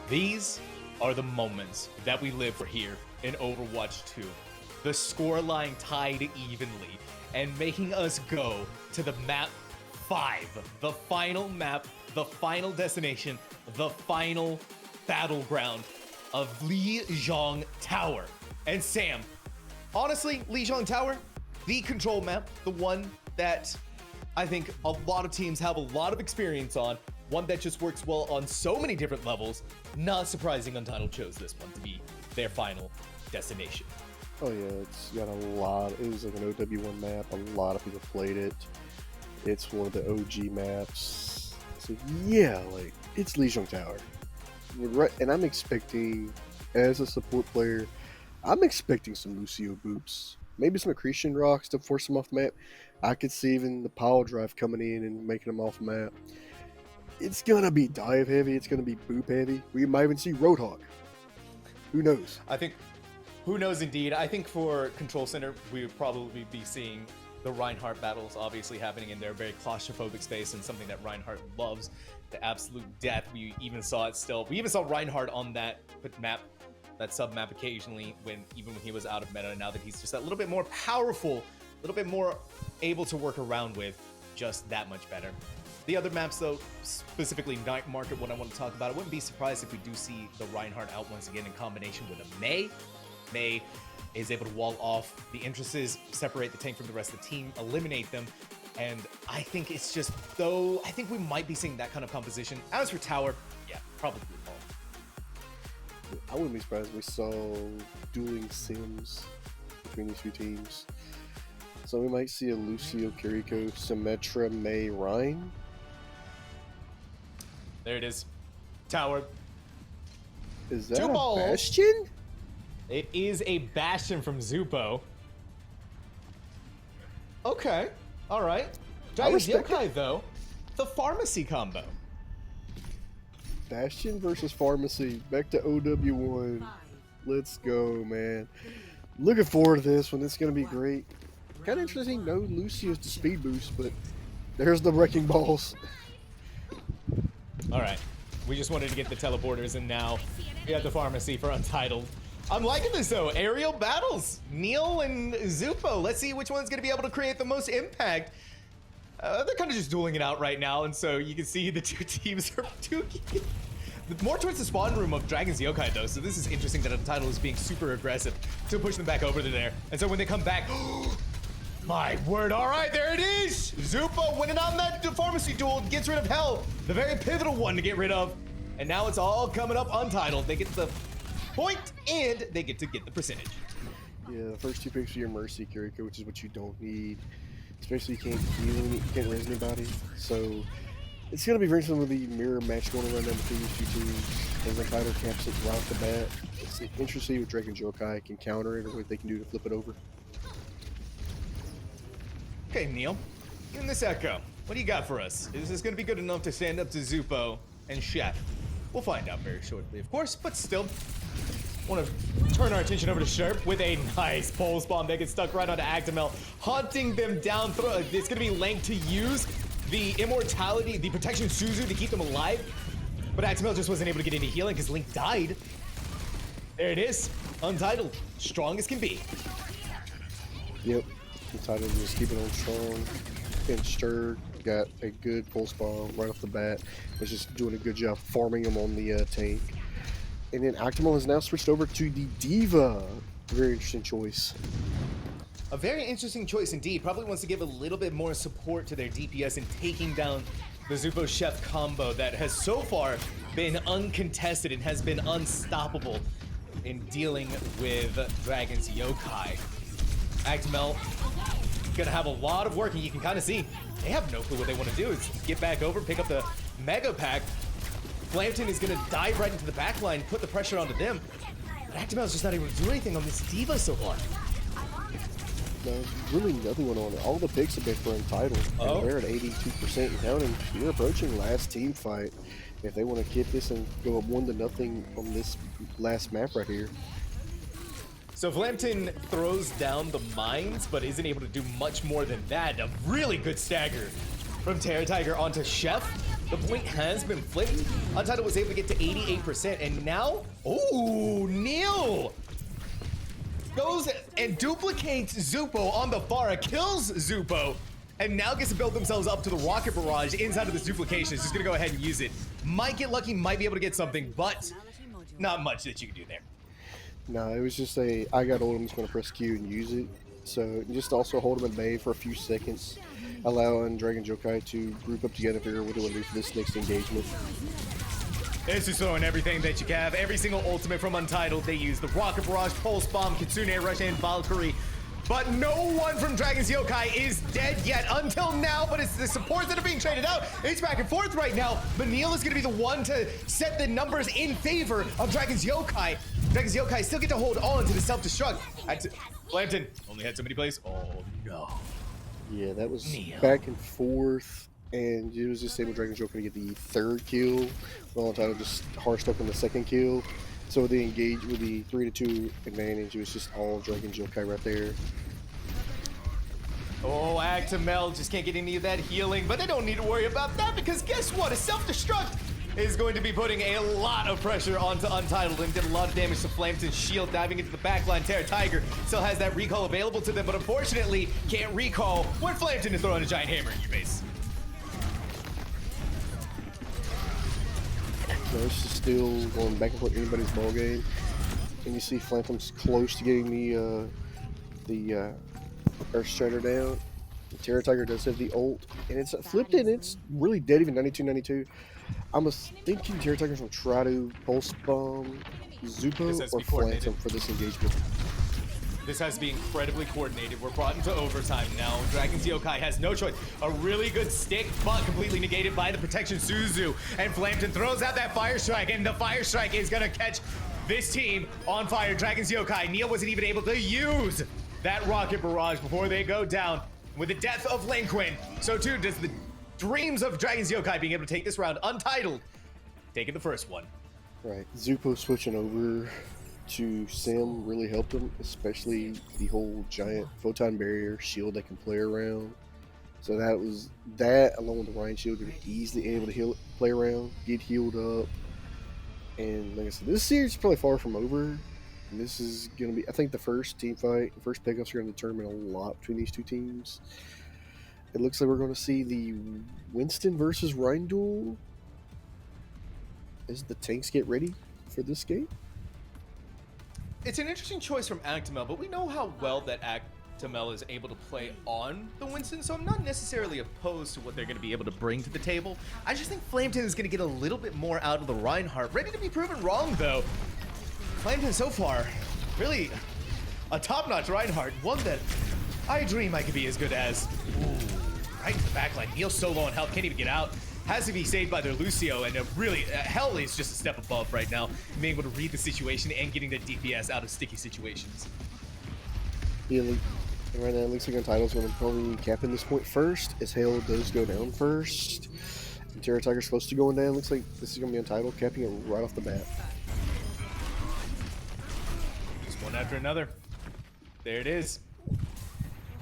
These are the moments that we live for here in Overwatch 2. The scoreline tied evenly and making us go to the map 5. The final map, the final destination, the final battleground of Lijiang Tower. And Sam, honestly, Lijiang Tower, the control map, the one that I think a lot of teams have a lot of experience on, one that just works well on so many different levels. Not surprising Untitled chose this one to be their final destination. Oh yeah, it's got a lot. It was like an OW1 map. A lot of people played it. It's one of the OG maps. So yeah, like it's Lijiang Tower. Right, and I'm expecting, as a support player, I'm expecting some Lucio boops. Maybe some accretion rocks to force them off the map. I could see even the power drive coming in and making them off the map. It's gonna be dive heavy. It's gonna be boop heavy. We might even see Roadhog. Who knows? I think, who knows indeed. I think for Control Center, we would probably be seeing the Reinhardt battles obviously happening in their very claustrophobic space and something that Reinhardt loves, the absolute death. We even saw it still. We even saw Reinhardt on that map, that sub map occasionally even when he was out of meta. Now that he's just that little bit more powerful, a little bit more able to work around with, just that much better. The other maps, though, specifically Night Market, what I want to talk about, I wouldn't be surprised if we do see the Reinhardt out once again in combination with a May. May is able to wall off the entrances, separate the tank from the rest of the team, eliminate them, and I think it's just, though, I think we might be seeing that kind of composition. As for Tower, yeah, probably wrong. I wouldn't be surprised if we saw dueling sims between these two teams. So we might see a Lucio, Kiriko, Symmetra, May, Ryan. There it is. Tower. Is that Two a balls. Bastion? It is a Bastion from Zupo. Okay. All right. Dragon's respect Yokai, though. The pharmacy combo. Bastion versus Pharmacy. Back to OW1. Let's go, man. Looking forward to this one. It's going to be great. Kind of interesting. No Lucio's to speed boost, but there's the wrecking balls. All right. We just wanted to get the teleporters, and now we have the pharmacy for Untitled. I'm liking this, though. Aerial battles. Neil and Zupo. Let's see which one's going to be able to create the most impact. They're kind of just dueling it out right now, and so you can see the two teams are duking. More towards the spawn room of Dragon's Yokai, though, so this is interesting that Untitled is being super aggressive to push them back over to there. And so when they come back, my word, all right, there it is! Zupo winning on that pharmacy duel, gets rid of Hell, the very pivotal one to get rid of. And now it's all coming up Untitled. They get the point, and they get to get the percentage. Yeah, the first two picks are your Mercy, Kiriko, which is what you don't need. Especially you can't heal, you can't res anybody. So it's gonna be very similar to the mirror match going around between these two teams. As Untitled caps it right off the bat. It's interesting what Dragon's Yokai can counter it or what they can do to flip it over. Okay, Neil, in this Echo, what do you got for us? Is this gonna be good enough to stand up to Zupo and Chef? We'll find out very shortly, of course, but still, want to turn our attention over to Sherp with a nice pulse bomb that gets stuck right onto Actimel, haunting them down. It's going to be Lank to use the immortality, the protection Suzu to keep them alive, but Actimel just wasn't able to get any healing because Link died. There it is, Untitled, strong as can be. Yep, Untitled just keeping on strong and stirred. Got a good pulse bomb right off the bat. Was just doing a good job farming him on the tank. And then Actimel has now switched over to the Diva. Very interesting choice. A very interesting choice indeed. Probably wants to give a little bit more support to their DPS in taking down the Zupo Chef combo that has so far been uncontested and has been unstoppable in dealing with Dragon's Yokai. Actimel gonna have a lot of work, and you can kind of see they have no clue what they want to do. Is get back over, pick up the Mega Pack. Flampton is going to dive right into the back line, put the pressure onto them. But Actimel's just not able to do anything on this Diva so far. No, really nothing went on. All the picks have been for Untitled. And they're at 82% and counting. You're approaching last team fight. If they want to keep this and go up 1-0 on this last map right here. So Flampton throws down the mines, but isn't able to do much more than that. A really good stagger from Terra Tiger onto Chef. The point has been flipped. Untitled was able to get to 88%, and now, ooh, Neil goes and duplicates Zupo on the Pharah, kills Zupo, and now gets to build themselves up to the rocket barrage inside of this duplication. It's just gonna go ahead and use it. Might get lucky, might be able to get something, but not much that you can do there. No, it was just I got old, I'm just going to press Q and use it. So just also hold him at bay for a few seconds, allowing Dragon's Yokai to group up together, figure out what they want to do for this next engagement. It's just throwing everything that you can have. Every single ultimate from Untitled, they use the Rocket Barrage, Pulse Bomb, Kitsune Rush, and Valkyrie. But no one from Dragon's Yokai is dead yet until now, but it's the supports that are being traded out. It's back and forth right now, but Neil is going to be the one to set the numbers in favor of Dragon's Yokai. Dragon's Yokai still get to hold on to the self-destruct. Flampton only had so many plays. Oh no. Yeah, that was Neil. back and forth, and it was just able Dragon's Yokai to get the third kill, while Untitled just harshed up on the second kill. So they engaged with the 3-2 advantage. It was just all Dragon's Yokai right there. Oh, Actimel just can't get any of that healing, but they don't need to worry about that because guess what? A self-destruct is going to be putting a lot of pressure onto Untitled and did a lot of damage to Flampton's shield, diving into the backline. Terra Tiger still has that recall available to them, but unfortunately can't recall when Flampton is throwing a giant hammer in your face. No, it's just still going back and forth anybody's ball game. And you see Flampton's close to getting the Earth Strider down. The Terra Tiger does have the ult, and it's flipped in. It's really dead, even 92-92. I'm thinking Terra Tigers will try to pulse bomb This Zupo has to or be flank coordinated. him for this engagement. This has to be incredibly coordinated. We're brought into overtime now. Dragon's Yokai has no choice. A really good stick, but completely negated by the protection Suzu. And Flampton throws out that Fire Strike, and the Fire Strike is gonna catch this team on fire. Dragon's Yokai, Neil wasn't even able to use that Rocket Barrage before they go down. With the death of Linquin, so too does the dreams of Dragon's Yokai being able to take this round. Untitled, taking the first one. Right, Zupo switching over to Sim really helped him, especially the whole giant photon barrier shield they can play around. So that was that, along with the Ryan shield, you're easily able to play around, get healed up. And like I said, this series is probably far from over. And this is going to be, I think, the first team fight, the first pickups are going to determine a lot between these two teams. It looks like we're going to see the Winston versus Ryan duel as the tanks get ready for this game. It's an interesting choice from Actimel, but we know how well that Actimel is able to play on the Winston, so I'm not necessarily opposed to what they're going to be able to bring to the table. I just think Flampton is going to get a little bit more out of the Reinhardt. Ready to be proven wrong, though. Flampton so far, really a top-notch Reinhardt, one that I dream I could be as good as. Ooh, right into the backline. Neil's so low on health, can't even get out. Has to be saved by their Lucio, and really, Hell is just a step above right now, being able to read the situation and getting the DPS out of sticky situations. Yeah, and right now it looks like Untitled's going to probably cap in this point first, as Hell does go down first. And Terra Tiger's close to going down. Looks like this is going to be Untitled, capping it right off the bat. Just one after another. There it is.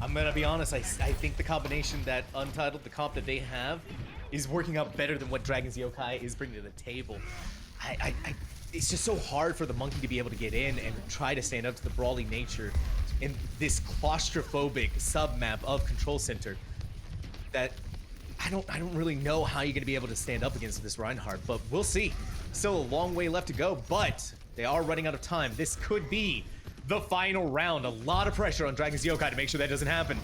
I'm gonna be honest, I think the combination that Untitled, the comp that they have, is working out better than what Dragon's Yokai is bringing to the table. It's just so hard for the Monkey to be able to get in and try to stand up to the brawly nature in this claustrophobic sub-map of Control Center that I don't really know how you're gonna be able to stand up against this Reinhardt, but we'll see. Still a long way left to go, but they are running out of time. This could be the final round. A lot of pressure on Dragon's Yokai to make sure that doesn't happen.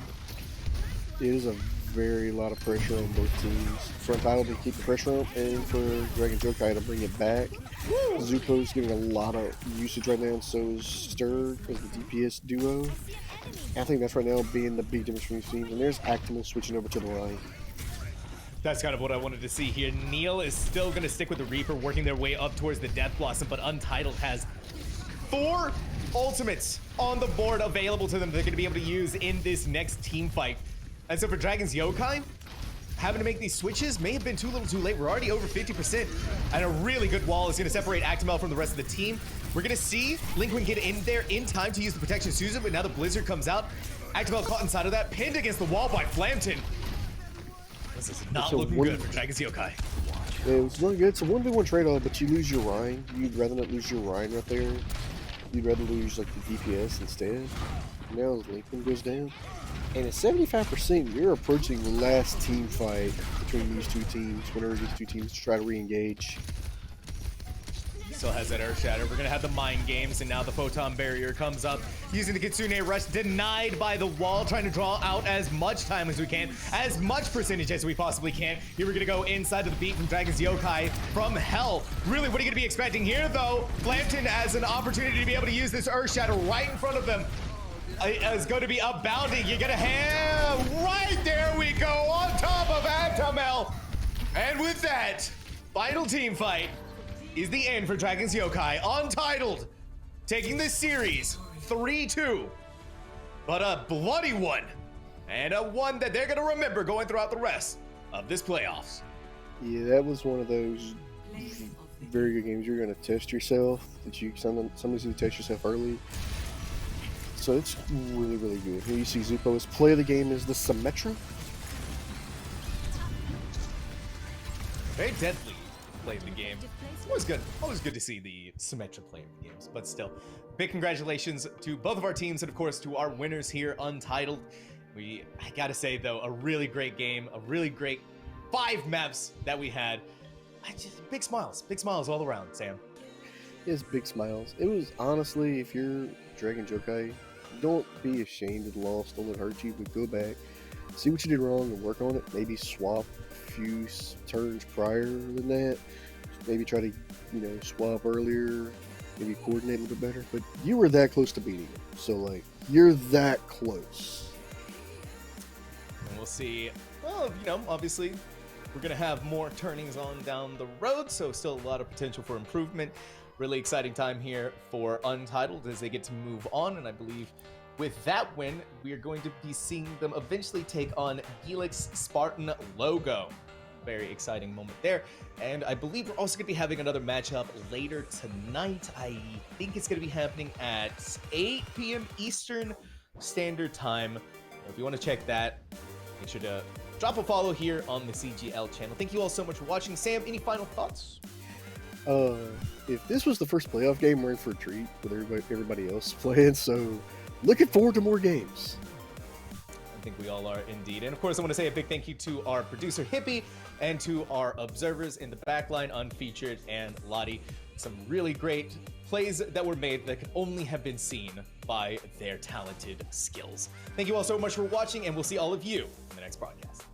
It is a very lot of pressure on both teams. For Untitled to keep the pressure up, and for Dragon's Yokai to bring it back. Zupo's getting a lot of usage right now, and so is Stir as the DPS duo. And I think that's right now being the big difference between these teams. And there's Actimel switching over to the line. That's kind of what I wanted to see here. Neil is still going to stick with the Reaper, working their way up towards the Death Blossom, but Untitled has 4 ultimates on the board available to them they're going to be able to use in this next team fight. And so for Dragon's Yokai, having to make these switches may have been too little too late. We're already over 50%, and a really good wall is going to separate Actimel from the rest of the team. We're going to see Linquin get in there in time to use the protection Susan, but now the Blizzard comes out. Actimel caught inside of that, pinned against the wall by Flampton. This is not looking good for Dragon's Yokai. Yeah, it was looking good. It's a 1v1 trade-off, but you lose your Rhine. You'd rather not lose your Rhine right there. You'd rather lose like the DPS instead. Now Lincoln goes down. And at 75%, you're approaching the last team fight between these two teams whenever these two teams try to re-engage. Still has that Earth Shatter. We're gonna have the Mind Games, and now the Photon Barrier comes up. Using the Kitsune Rush, denied by the wall, trying to draw out as much time as we can, as much percentage as we possibly can. Here we're gonna go inside to the beat from Dragon's Yokai from Hell. Really, what are you gonna be expecting here, though? Flampton has an opportunity to be able to use this Earth Shatter right in front of them. Is going to be abounding. You're gonna have right there we go on top of Actimel. And with that, final team fight is the end for Dragon's Yokai. Untitled, taking this series 3-2, but a bloody one, and a one that they're gonna remember going throughout the rest of this playoffs. Yeah, that was one of those very good games. You're gonna test yourself. That you somebody's gonna test yourself early. So it's really, really good. Here you see Zupo's play of the game is the Symmetra. Very deadly play of the game. Always good to see the Symmetra play of the games, but still. Big congratulations to both of our teams, and of course to our winners here, Untitled. I gotta say though, a really great game, a really great 5 maps that we had. Big smiles all around, Sam. It's big smiles. It was honestly, if you're Dragon Yokai, don't be ashamed of the loss. Don't let it hurt you, but go back. See what you did wrong and work on it. Maybe swap a few turns prior than that. Maybe try to, swap earlier. Maybe coordinate a little bit better. But you were that close to beating him. So, like, you're that close. And we'll see. Well, obviously, we're going to have more turnings on down the road, so still a lot of potential for improvement. Really exciting time here for Untitled as they get to move on, and I believe with that win, we are going to be seeing them eventually take on Helix Spartan Logo. Very exciting moment there. And I believe we're also going to be having another matchup later tonight. I think it's going to be happening at 8 p.m. Eastern Standard Time. If you want to check that, make sure to drop a follow here on the CGL channel. Thank you all so much for watching. Sam, any final thoughts? If this was the first playoff game, we're in for a treat with everybody else playing, so looking forward to more games. I think we all are indeed. And of course, I want to say a big thank you to our producer, Hippie, and to our observers in the backline, Unfeatured and Lottie. Some really great plays that were made that could only have been seen by their talented skills. Thank you all so much for watching, and we'll see all of you in the next broadcast.